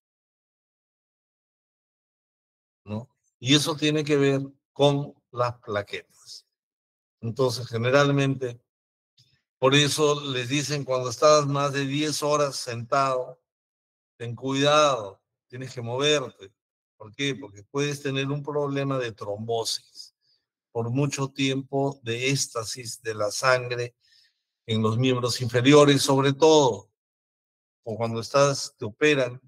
¿no? Y eso tiene que ver con las plaquetas. Entonces, generalmente, por eso les dicen cuando estás más de 10 horas sentado, ten cuidado, tienes que moverte. ¿Por qué? Porque puedes tener un problema de trombosis por mucho tiempo, de éstasis de la sangre en los miembros inferiores, sobre todo, o cuando te operan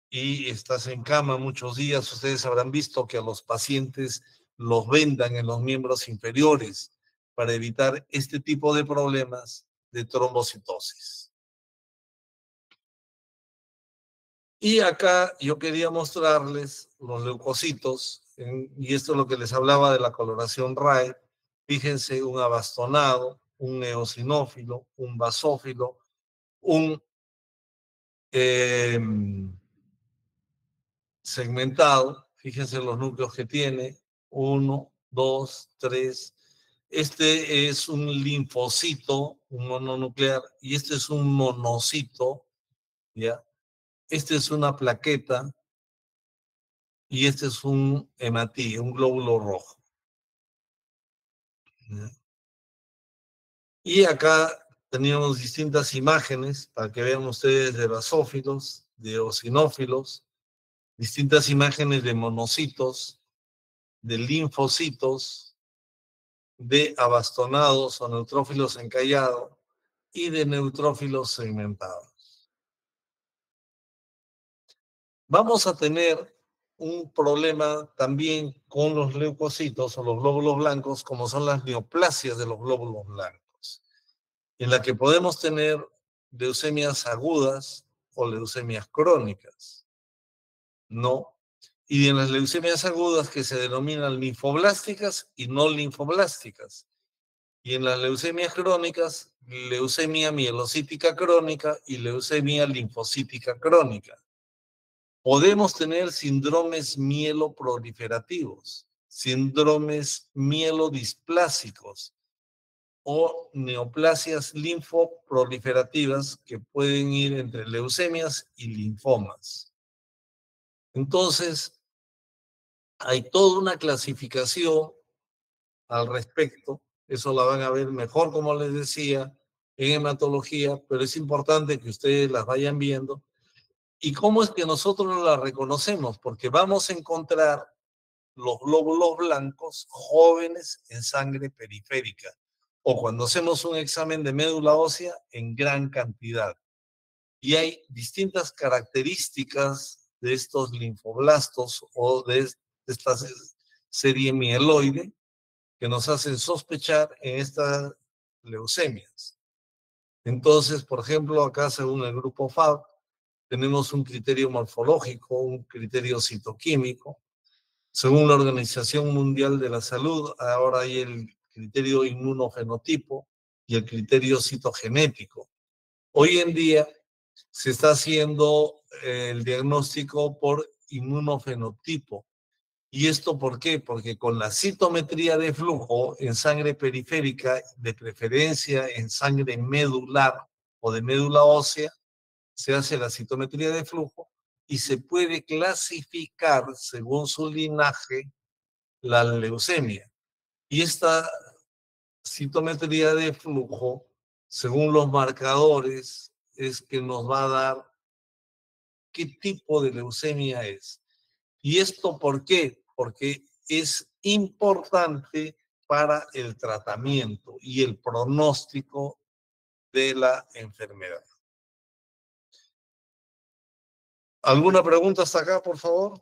y estás en cama muchos días, ustedes habrán visto que a los pacientes los vendan en los miembros inferiores para evitar este tipo de problemas de trombocitosis. Y acá yo quería mostrarles los leucocitos, y esto es lo que les hablaba de la coloración RAE. Fíjense, un abastonado, un eosinófilo, un basófilo, un segmentado. Fíjense los núcleos que tiene, 1, 2, 3. Este es un linfocito, un mononuclear, y este es un monocito, ¿ya? Este es una plaqueta, y este es un hematí, un glóbulo rojo. ¿Ya? Y acá teníamos distintas imágenes para que vean ustedes de basófilos, de eosinófilos, distintas imágenes de monocitos, de linfocitos, de abastonados o neutrófilos encallados y de neutrófilos segmentados. Vamos a tener un problema también con los leucocitos o los glóbulos blancos, como son las neoplasias de los glóbulos blancos, en la que podemos tener leucemias agudas o leucemias crónicas, ¿no? Y en las leucemias agudas que se denominan linfoblásticas y no linfoblásticas. Y en las leucemias crónicas, leucemia mielocítica crónica y leucemia linfocítica crónica. Podemos tener síndromes mieloproliferativos, síndromes mielodisplásicos o neoplasias linfoproliferativas que pueden ir entre leucemias y linfomas. Entonces, hay toda una clasificación al respecto. Eso la van a ver mejor, como les decía, en hematología, pero es importante que ustedes las vayan viendo. ¿Y cómo es que nosotros la reconocemos? Porque vamos a encontrar los glóbulos blancos jóvenes en sangre periférica o cuando hacemos un examen de médula ósea en gran cantidad. Y hay distintas características de estos linfoblastos o de esta serie mieloide que nos hacen sospechar en estas leucemias. Entonces, por ejemplo, acá según el grupo FAB, tenemos un criterio morfológico, un criterio citoquímico. Según la Organización Mundial de la Salud, ahora hay el criterio inmunofenotipo y el criterio citogenético. Hoy en día se está haciendo el diagnóstico por inmunofenotipo. ¿Y esto por qué? Porque con la citometría de flujo en sangre periférica, de preferencia en sangre medular o de médula ósea, se hace la citometría de flujo y se puede clasificar según su linaje la leucemia. Y esta citometría de flujo, según los marcadores, es que nos va a dar qué tipo de leucemia es. ¿Y esto por qué? Porque es importante para el tratamiento y el pronóstico de la enfermedad. ¿Alguna pregunta hasta acá, por favor?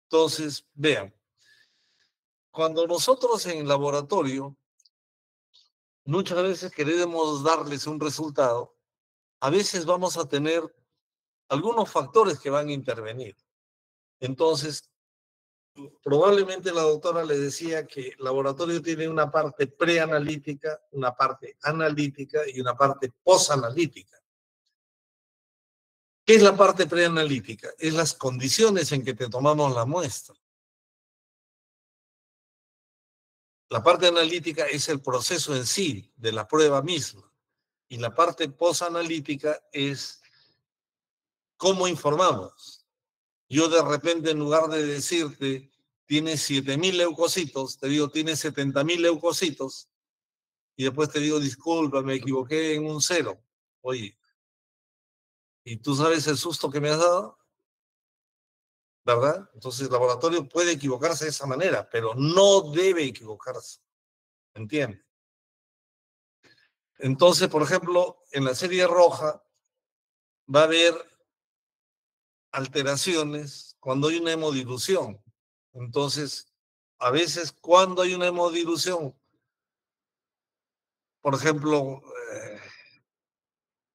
Entonces, vean, cuando nosotros en laboratorio muchas veces queremos darles un resultado, a veces vamos a tener algunos factores que van a intervenir. Entonces, probablemente la doctora le decía que el laboratorio tiene una parte preanalítica, una parte analítica y una parte posanalítica. ¿Qué es la parte preanalítica? Es las condiciones en que te tomamos la muestra. La parte analítica es el proceso en sí de la prueba misma. Y la parte posanalítica es cómo informamos. Yo de repente, en lugar de decirte, tienes 7.000 leucocitos, te digo, tienes 70.000 leucocitos, y después te digo, disculpa, me equivoqué en un 0. Oye, ¿y tú sabes el susto que me has dado? ¿Verdad? Entonces el laboratorio puede equivocarse de esa manera, pero no debe equivocarse. ¿Entiendes? Entonces, por ejemplo, en la serie roja va a haber alteraciones cuando hay una hemodilución. Entonces, a veces cuando hay una hemodilución, por ejemplo,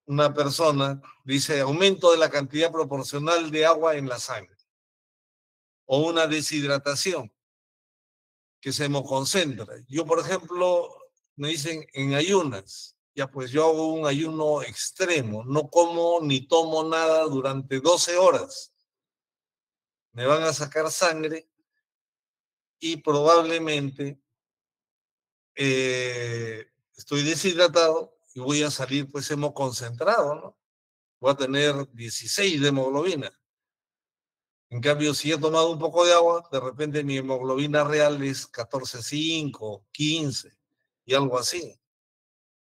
una persona dice aumento de la cantidad proporcional de agua en la sangre o una deshidratación que se hemoconcentra. Yo, por ejemplo, me dicen en ayunas, ya pues yo hago un ayuno extremo, no como ni tomo nada durante 12 horas. Me van a sacar sangre y probablemente estoy deshidratado y voy a salir pues hemoconcentrado, ¿no? Voy a tener 16 de hemoglobina. En cambio, si he tomado un poco de agua, de repente mi hemoglobina real es 14,5, 15 y algo así.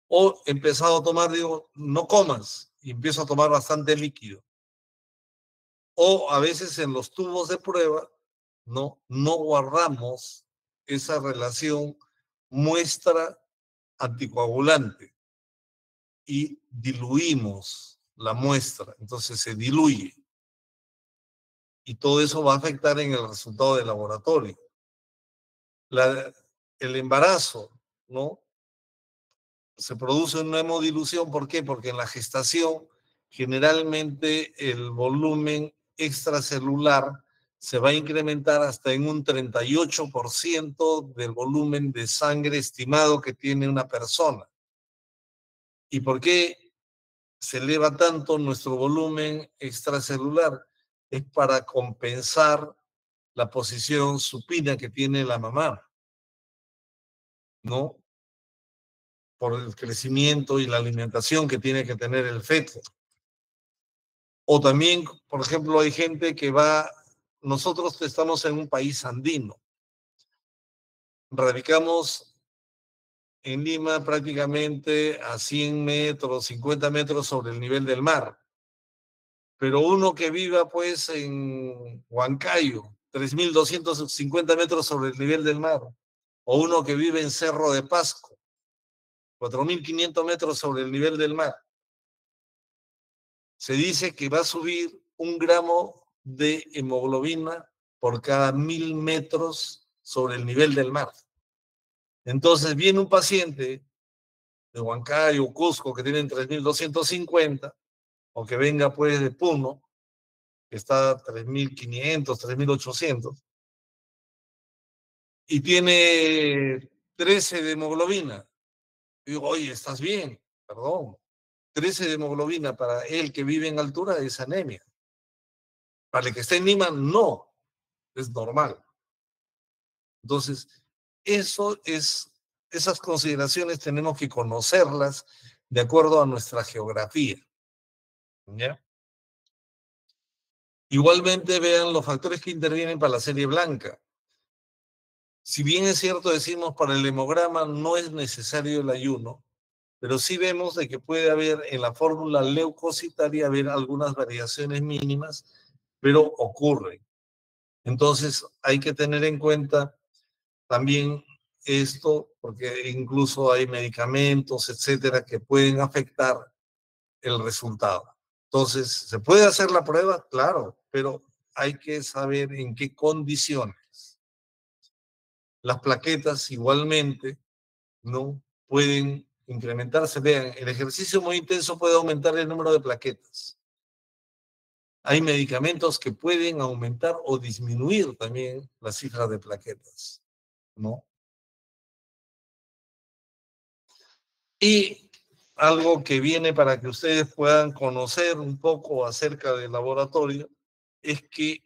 O he empezado a tomar, digo, no comas, y empiezo a tomar bastante líquido. O a veces en los tubos de prueba, no guardamos esa relación muestra anticoagulante y diluimos la muestra, entonces se diluye. Y todo eso va a afectar en el resultado del laboratorio. El embarazo, ¿no? Se produce una hemodilución, ¿por qué? Porque en la gestación generalmente el volumen extracelular se va a incrementar hasta en un 38% del volumen de sangre estimado que tiene una persona. ¿Y por qué se eleva tanto nuestro volumen extracelular? Es para compensar la posición supina que tiene la mamá, ¿no? Por el crecimiento y la alimentación que tiene que tener el feto. O también, por ejemplo, hay gente que nosotros estamos en un país andino, radicamos en Lima prácticamente a 100 metros, 50 metros sobre el nivel del mar. Pero uno que viva pues en Huancayo, 3.250 metros sobre el nivel del mar, o uno que vive en Cerro de Pasco, 4.500 metros sobre el nivel del mar, se dice que va a subir 1 gramo de hemoglobina por cada 1.000 metros sobre el nivel del mar. Entonces viene un paciente de Huancayo, Cusco, que tienen 3.250, o que venga pues de Puno, que está a 3.500, 3.800, y tiene 13 de hemoglobina. Y digo, oye, ¿estás bien? Perdón. 13 de hemoglobina para él que vive en altura es anemia. Para el que está en Lima, no. Es normal. Entonces, esas consideraciones tenemos que conocerlas de acuerdo a nuestra geografía. ¿Ya? Igualmente vean los factores que intervienen para la serie blanca. Si bien es cierto, decimos para el hemograma no es necesario el ayuno, pero sí vemos de que puede haber en la fórmula leucocitaria haber algunas variaciones mínimas, pero ocurren. Entonces hay que tener en cuenta también esto, porque incluso hay medicamentos, etcétera, que pueden afectar el resultado. Entonces, ¿se puede hacer la prueba? Claro, pero hay que saber en qué condiciones. Las plaquetas igualmente, ¿no? Pueden incrementarse. Vean, el ejercicio muy intenso puede aumentar el número de plaquetas. Hay medicamentos que pueden aumentar o disminuir también la cifra de plaquetas, ¿no? Y algo que viene para que ustedes puedan conocer un poco acerca del laboratorio es que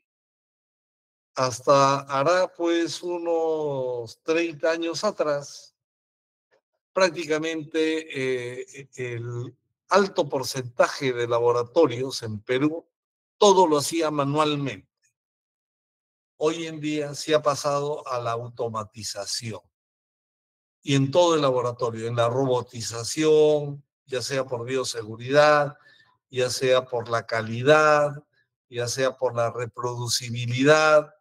hasta hará pues unos 30 años atrás, prácticamente el alto porcentaje de laboratorios en Perú, todo lo hacía manualmente. Hoy en día se ha pasado a la automatización. Y en todo el laboratorio, en la robotización, ya sea por bioseguridad, ya sea por la calidad, ya sea por la reproducibilidad,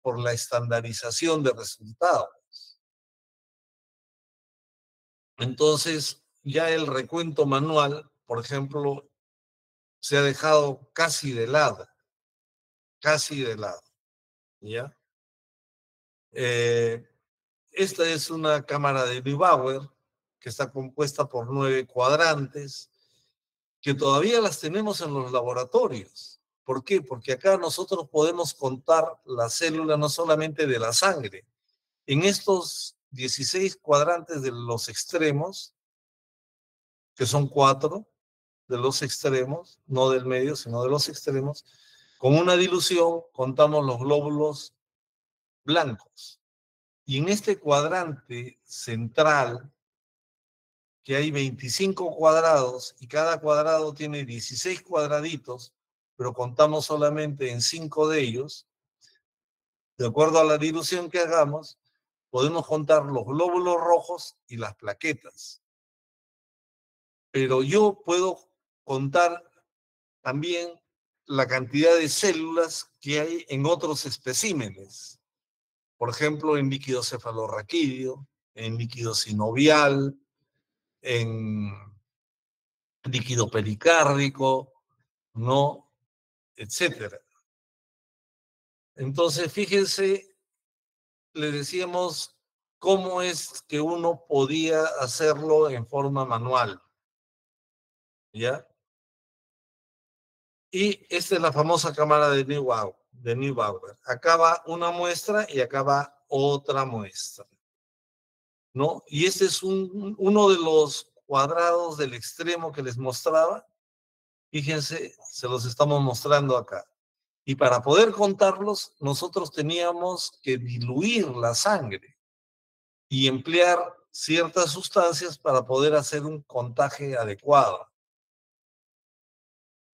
por la estandarización de resultados. Entonces, ya el recuento manual, por ejemplo, se ha dejado casi de lado, ¿ya? Esta es una cámara de Neubauer que está compuesta por 9 cuadrantes, que todavía las tenemos en los laboratorios. ¿Por qué? Porque acá nosotros podemos contar la célula no solamente de la sangre. En estos 16 cuadrantes de los extremos, que son 4 de los extremos, no del medio, sino de los extremos, con una dilución contamos los glóbulos blancos. Y en este cuadrante central, que hay 25 cuadrados y cada cuadrado tiene 16 cuadraditos, pero contamos solamente en 5 de ellos, de acuerdo a la dilución que hagamos, podemos contar los glóbulos rojos y las plaquetas. Pero yo puedo contar también la cantidad de células que hay en otros especímenes. Por ejemplo, en líquido cefalorraquídeo, en líquido sinovial, en líquido pericárdico, ¿no? Etcétera. Entonces, fíjense, le decíamos cómo es que uno podía hacerlo en forma manual, ¿ya? Y esta es la famosa cámara de Neubauer. Acá va una muestra y acá va otra muestra, ¿no? Y este es uno de los cuadrados del extremo que les mostraba. Fíjense, se los estamos mostrando acá. Y para poder contarlos, nosotros teníamos que diluir la sangre y emplear ciertas sustancias para poder hacer un contaje adecuado.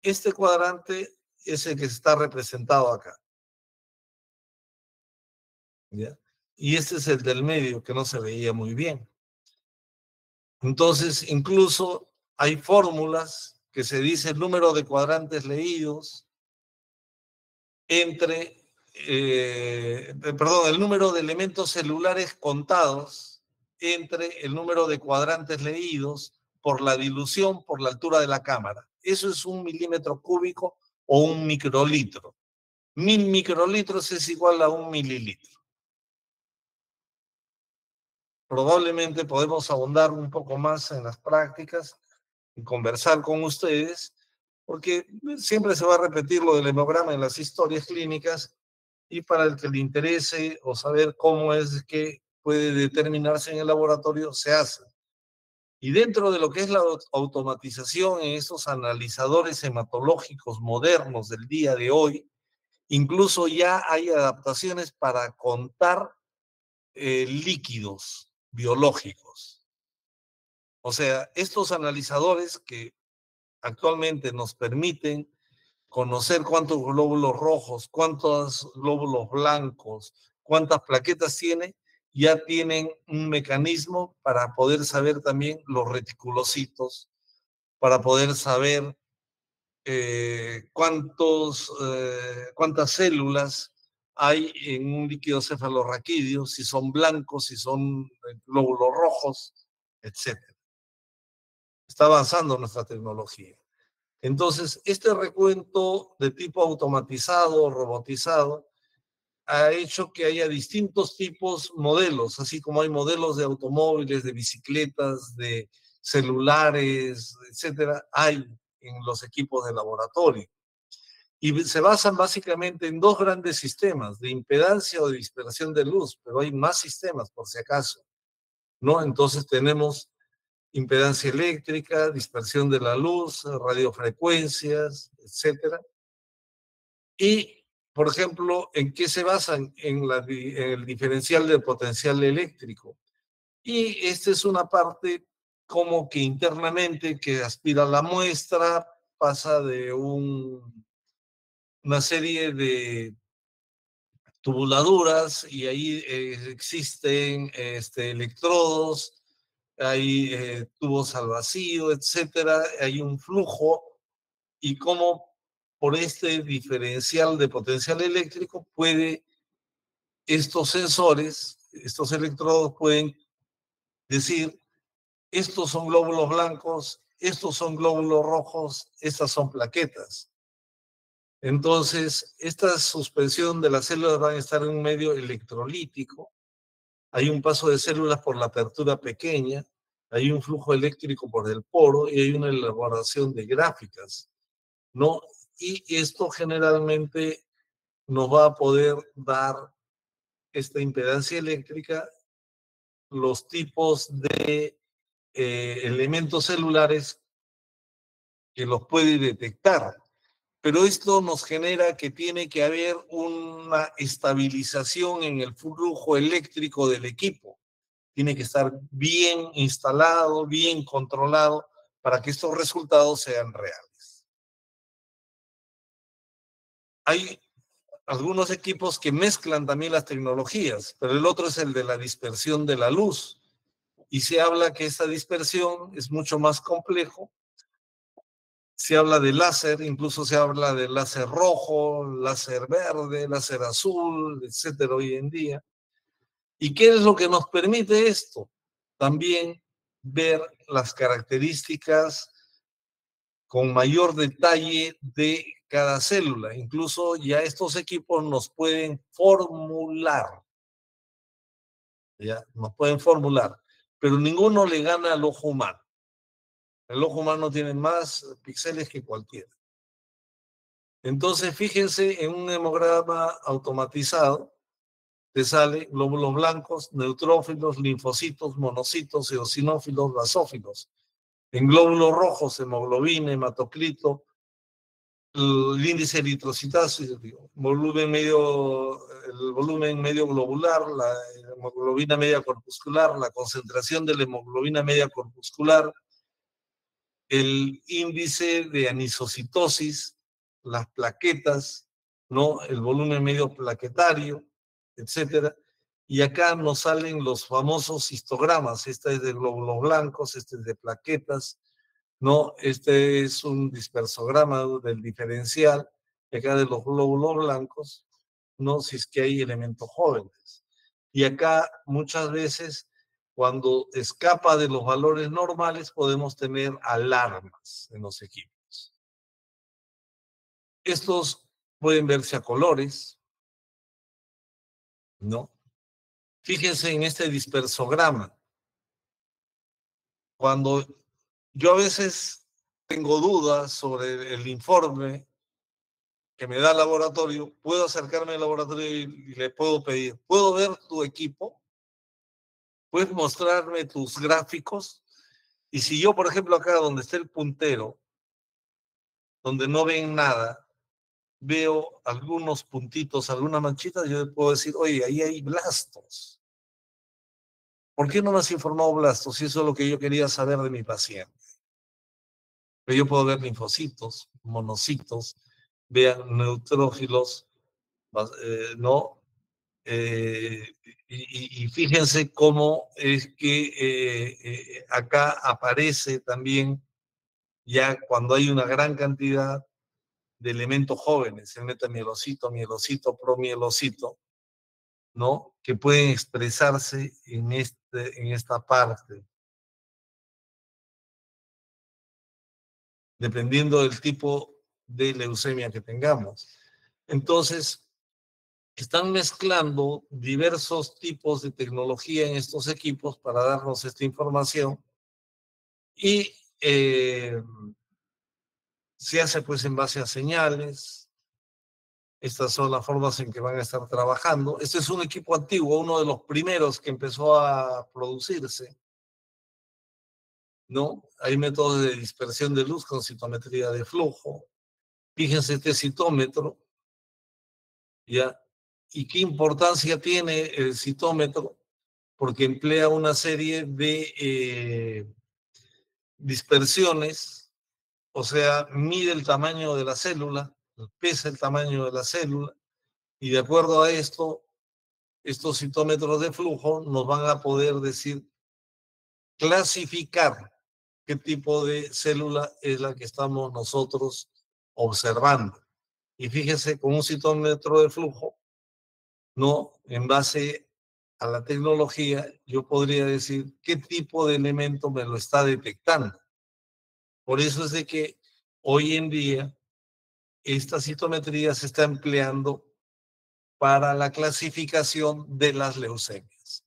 Este cuadrante es el que está representado acá, ¿ya? Y este es el del medio, que no se veía muy bien. Entonces, incluso hay fórmulas que se dice el número de cuadrantes leídos entre, el número de elementos celulares contados entre el número de cuadrantes leídos por la dilución, por la altura de la cámara. Eso es 1 milímetro cúbico o 1 microlitro. 1000 microlitros es igual a 1 mililitro. Probablemente podemos ahondar un poco más en las prácticas y conversar con ustedes, porque siempre se va a repetir lo del hemograma en las historias clínicas, y para el que le interese o saber cómo es que puede determinarse en el laboratorio, se hace. Y dentro de lo que es la automatización en estos analizadores hematológicos modernos del día de hoy, incluso ya hay adaptaciones para contar líquidos biológicos. O sea, estos analizadores que actualmente nos permiten conocer cuántos glóbulos rojos, cuántos glóbulos blancos, cuántas plaquetas tiene, ya tienen un mecanismo para poder saber también los reticulocitos, para poder saber cuántas células hay en un líquido cefalorraquídeo, si son blancos, si son glóbulos rojos, etc. Está avanzando nuestra tecnología. Entonces, este recuento de tipo automatizado, robotizado, ha hecho que haya distintos tipos modelos, así como hay modelos de automóviles, de bicicletas, de celulares, etcétera, hay en los equipos de laboratorio. Y se basan básicamente en dos grandes sistemas, de impedancia o de dispersión de luz, pero hay más sistemas por si acaso, ¿no? Entonces tenemos impedancia eléctrica, dispersión de la luz, radiofrecuencias, etcétera. Y, por ejemplo, ¿en qué se basan? En el diferencial del potencial eléctrico. Y esta es una parte como que internamente que aspira a la muestra, pasa de una serie de tubuladuras y ahí existen electrodos, hay tubos al vacío, etcétera, hay un flujo y cómo por este diferencial de potencial eléctrico estos sensores, estos electrodos pueden decir, estos son glóbulos blancos, estos son glóbulos rojos, estas son plaquetas. Entonces, esta suspensión de las células van a estar en un medio electrolítico, hay un paso de células por la apertura pequeña, hay un flujo eléctrico por el poro y hay una elaboración de gráficas, ¿no? Y esto generalmente nos va a poder dar esta impedancia eléctrica, los tipos de elementos celulares que los puede detectar. Pero esto nos genera que tiene que haber una estabilización en el flujo eléctrico del equipo. Tiene que estar bien instalado, bien controlado, para que estos resultados sean reales. Hay algunos equipos que mezclan también las tecnologías, pero el otro es el de la dispersión de la luz. Y se habla que esta dispersión es mucho más complejo. Se habla de láser, incluso se habla de láser rojo, láser verde, láser azul, etcétera, hoy en día. ¿Y qué es lo que nos permite esto? También ver las características con mayor detalle de cada célula. Incluso ya estos equipos nos pueden formular, ¿ya? Nos pueden formular, pero ninguno le gana al ojo humano. El ojo humano tiene más píxeles que cualquiera. Entonces, fíjense en un hemograma automatizado, te sale glóbulos blancos, neutrófilos, linfocitos, monocitos, eosinófilos, basófilos. En glóbulos rojos, hemoglobina, hematocrito, el índice de eritrocitasa, el volumen medio globular, la hemoglobina media corpuscular, la concentración de la hemoglobina media corpuscular, el índice de anisocitosis, las plaquetas, ¿no? El volumen medio plaquetario, etcétera. Y acá nos salen los famosos histogramas. Este es de glóbulos blancos, este es de plaquetas, ¿no? Este es un dispersograma del diferencial, acá de los glóbulos blancos, ¿no? Si es que hay elementos jóvenes. Y acá muchas veces, cuando escapa de los valores normales, podemos tener alarmas en los equipos. Estos pueden verse a colores, ¿no? Fíjense en este dispersograma. Cuando yo a veces tengo dudas sobre el informe que me da el laboratorio, puedo acercarme al laboratorio y le puedo pedir, ¿puedo ver tu equipo? ¿Puedes mostrarme tus gráficos? Y si yo, por ejemplo, acá donde está el puntero, donde no ven nada, veo algunos puntitos, algunas manchitas, yo le puedo decir, oye, ahí hay blastos. ¿Por qué no me has informado blastos? Si eso es lo que yo quería saber de mi paciente. Pero yo puedo ver linfocitos, monocitos, vean neutrófilos, ¿no? Y fíjense cómo es que acá aparece también, ya cuando hay una gran cantidad de elementos jóvenes, el metamielocito, mielocito, promielocito, ¿no? Que pueden expresarse en esta parte, dependiendo del tipo de leucemia que tengamos. Entonces, están mezclando diversos tipos de tecnología en estos equipos para darnos esta información Y se hace pues en base a señales. Estas son las formas en que van a estar trabajando. Este es un equipo antiguo, uno de los primeros que empezó a producirse, ¿no? Hay métodos de dispersión de luz con citometría de flujo. Fíjense este citómetro, ¿ya? ¿Y qué importancia tiene el citómetro? Porque emplea una serie de dispersiones, o sea, mide el tamaño de la célula, pesa el tamaño de la célula, y de acuerdo a esto, estos citómetros de flujo nos van a poder decir, clasificar qué tipo de célula es la que estamos nosotros observando. Y fíjese, con un citómetro de flujo, ¿no? En base a la tecnología, yo podría decir qué tipo de elemento me lo está detectando. Por eso es de que hoy en día esta citometría se está empleando para la clasificación de las leucemias.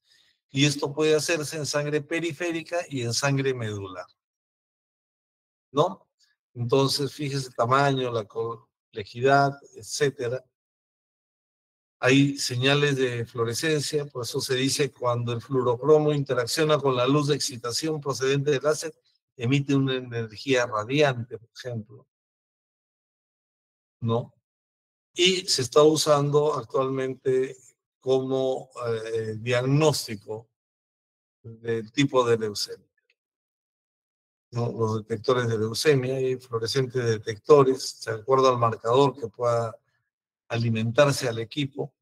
Y esto puede hacerse en sangre periférica y en sangre medular, ¿no? Entonces, fíjese el tamaño, la complejidad, etcétera. Hay señales de fluorescencia, por eso se dice cuando el fluorocromo interacciona con la luz de excitación procedente del láser, emite una energía radiante, por ejemplo, ¿no? Y se está usando actualmente como diagnóstico del tipo de leucemia, ¿no? Los detectores de leucemia y fluorescentes detectores, de acuerdo al marcador que pueda alimentarse al equipo,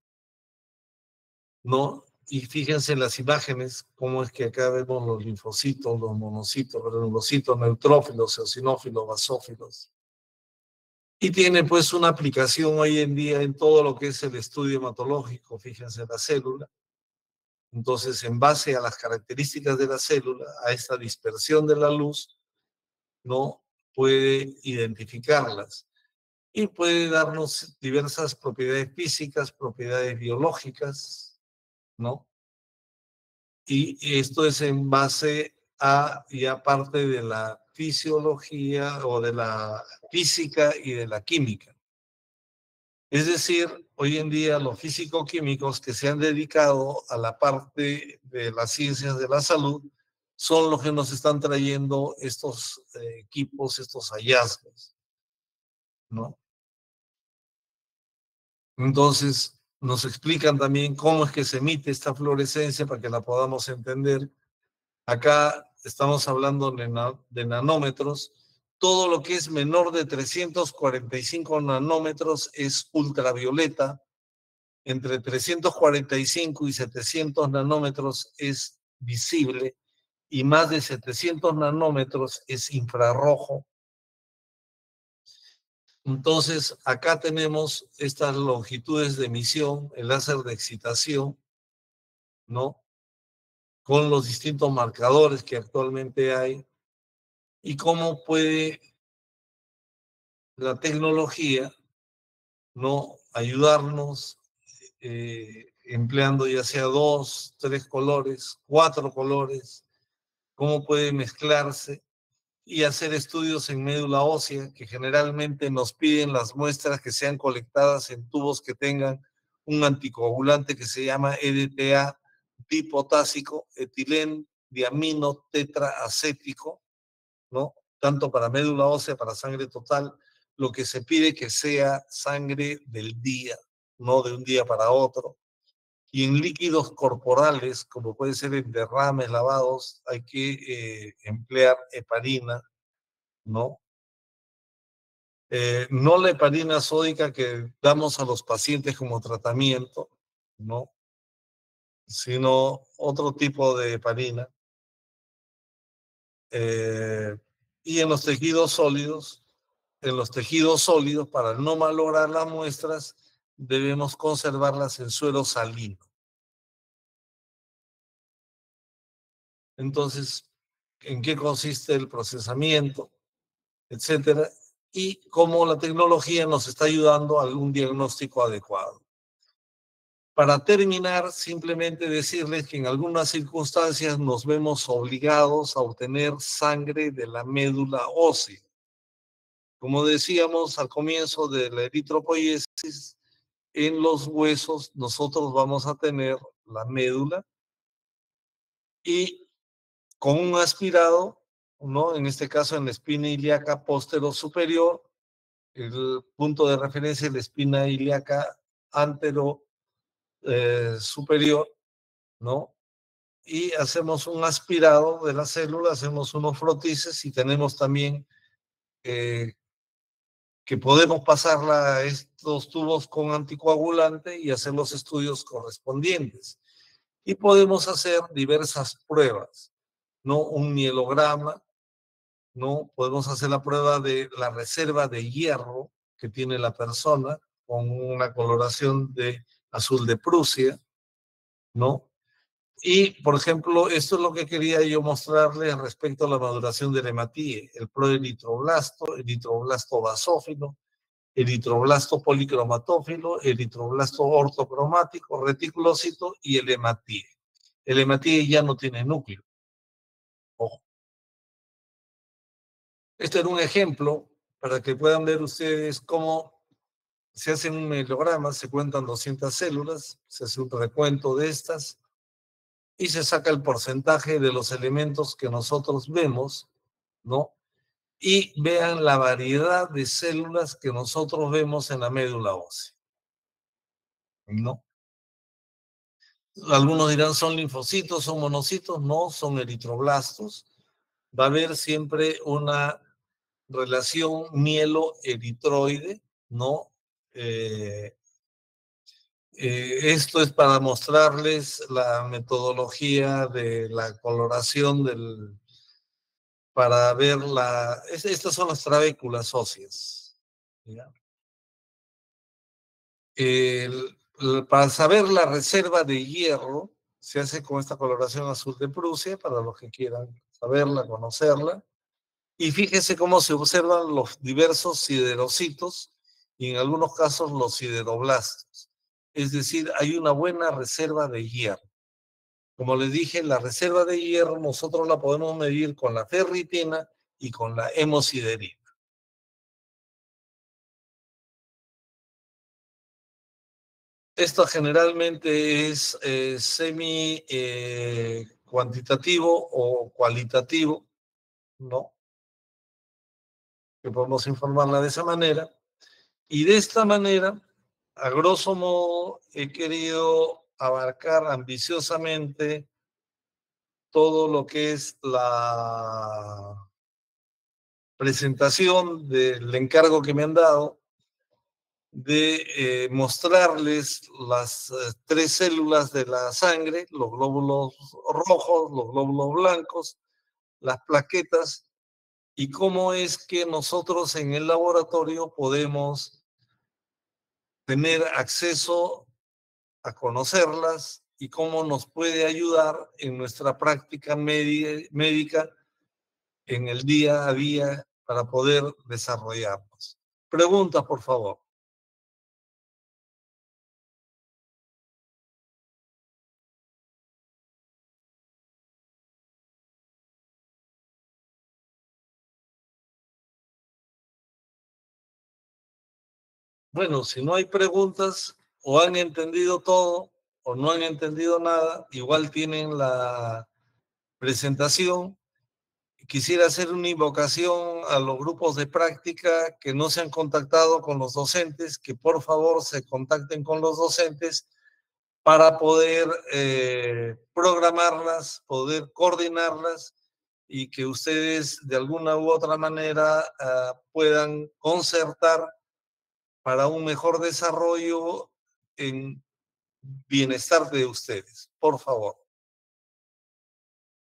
¿no? Y fíjense en las imágenes, cómo es que acá vemos los linfocitos, los monocitos, granulocitos, neutrófilos, eosinófilos, basófilos. Y tiene pues una aplicación hoy en día en todo lo que es el estudio hematológico, fíjense en la célula. Entonces, en base a las características de la célula, a esta dispersión de la luz, ¿no? Puede identificarlas y puede darnos diversas propiedades físicas, propiedades biológicas, ¿no? Y esto es en base a ya parte de la fisiología o de la física y de la química. Es decir, hoy en día los físico-químicos que se han dedicado a la parte de las ciencias de la salud son los que nos están trayendo estos equipos, estos hallazgos, ¿no? Entonces, nos explican también cómo es que se emite esta fluorescencia para que la podamos entender. Acá estamos hablando de nanómetros. Todo lo que es menor de 345 nanómetros es ultravioleta. Entre 345 y 700 nanómetros es visible y más de 700 nanómetros es infrarrojo. Entonces, acá tenemos estas longitudes de emisión, el láser de excitación, ¿no? Con los distintos marcadores que actualmente hay y cómo puede la tecnología, ¿no? Ayudarnos empleando ya sea 2, 3 colores, 4 colores, cómo puede mezclarse y hacer estudios en médula ósea, que generalmente nos piden las muestras que sean colectadas en tubos que tengan un anticoagulante que se llama EDTA dipotásico, etilén diamino tetraacético, ¿no? Tanto para médula ósea, para sangre total, lo que se pide que sea sangre del día, no de un día para otro. Y en líquidos corporales, como puede ser en derrames lavados, hay que emplear heparina, ¿no? No la heparina sódica que damos a los pacientes como tratamiento, ¿no? Sino otro tipo de heparina. Y en los tejidos sólidos, para no malograr las muestras, debemos conservarlas en suelo salino. Entonces, ¿en qué consiste el procesamiento, etcétera? Y cómo la tecnología nos está ayudando a algún diagnóstico adecuado. Para terminar, simplemente decirles que en algunas circunstancias nos vemos obligados a obtener sangre de la médula ósea. Como decíamos al comienzo de la eritropoiesis, en los huesos nosotros vamos a tener la médula y con un aspirado, ¿no? En este caso en la espina ilíaca postero superior, el punto de referencia es la espina ilíaca antero superior, ¿no? Y hacemos un aspirado de la célula, hacemos unos frotices y tenemos también que podemos pasarla a estos tubos con anticoagulante y hacer los estudios correspondientes. Y podemos hacer diversas pruebas, ¿no? Un mielograma, ¿no? Podemos hacer la prueba de la reserva de hierro que tiene la persona con una coloración de azul de Prusia, ¿no? Y, por ejemplo, esto es lo que quería yo mostrarles respecto a la maduración del hematíe, el proeritroblasto, eritroblasto basófilo, eritroblasto policromatófilo, eritroblasto ortocromático, reticulocito y el hematíe. El hematíe ya no tiene núcleo. Ojo. Este era un ejemplo para que puedan ver ustedes cómo se hace un mielograma, se cuentan 200 células, se hace un recuento de estas y se saca el porcentaje de los elementos que nosotros vemos, ¿no? Y vean la variedad de células que nosotros vemos en la médula ósea, ¿no? Algunos dirán, ¿son linfocitos, son monocitos? No, son eritroblastos. Va a haber siempre una relación mielo-eritroide, ¿no? Esto es para mostrarles la metodología de la coloración para ver estas son las trabéculas óseas, ¿ya? Para saber la reserva de hierro, se hace con esta coloración azul de Prusia, para los que quieran saberla, conocerla. Y fíjese cómo se observan los diversos siderocitos y en algunos casos los sideroblastos. Es decir, hay una buena reserva de hierro. Como les dije, la reserva de hierro nosotros la podemos medir con la ferritina y con la hemosiderina. Esto generalmente es semi cuantitativo o cualitativo, ¿no? Que podemos informarla de esa manera. Y de esta manera, a grosso modo, he querido abarcar ambiciosamente todo lo que es la presentación del encargo que me han dado de mostrarles las tres células de la sangre, los glóbulos rojos, los glóbulos blancos, las plaquetas, y cómo es que nosotros en el laboratorio podemos tener acceso a conocerlas y cómo nos puede ayudar en nuestra práctica médica en el día a día para poder desarrollarnos. Preguntas, por favor. Bueno, si no hay preguntas, o han entendido todo, o no han entendido nada, igual tienen la presentación. Quisiera hacer una invocación a los grupos de práctica que no se han contactado con los docentes, que por favor se contacten con los docentes para poder programarlas, poder coordinarlas y que ustedes de alguna u otra manera puedan concertar para un mejor desarrollo en bienestar de ustedes. Por favor.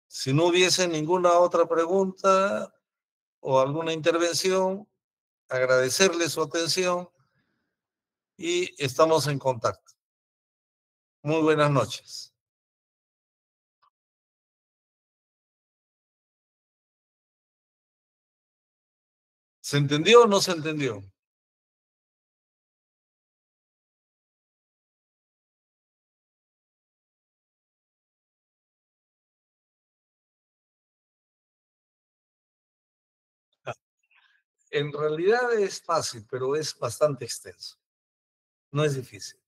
Si no hubiese ninguna otra pregunta o alguna intervención, agradecerle su atención y estamos en contacto. Muy buenas noches. ¿Se entendió o no se entendió? En realidad es fácil, pero es bastante extenso. No es difícil.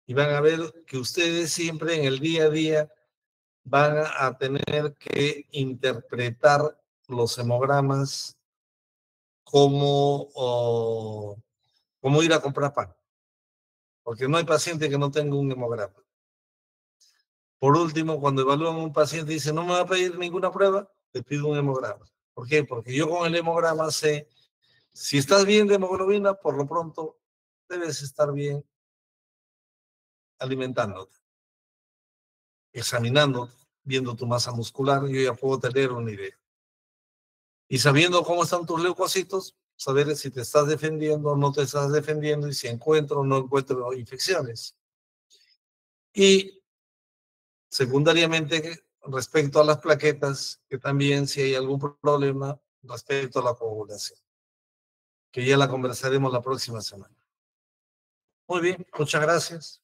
Y van a ver que ustedes siempre en el día a día van a tener que interpretar los hemogramas como ir a comprar pan. Porque no hay paciente que no tenga un hemograma. Por último, cuando evalúan a un paciente y dicen, no me va a pedir ninguna prueba, le pido un hemograma. ¿Por qué? Porque yo con el hemograma sé, si estás bien de hemoglobina, por lo pronto debes estar bien alimentándote, examinándote, viendo tu masa muscular, yo ya puedo tener una idea. Y sabiendo cómo están tus leucocitos, saber si te estás defendiendo o no te estás defendiendo y si encuentro o no encuentro infecciones. Y secundariamente, respecto a las plaquetas, que también si hay algún problema respecto a la coagulación, que ya la conversaremos la próxima semana. Muy bien, muchas gracias.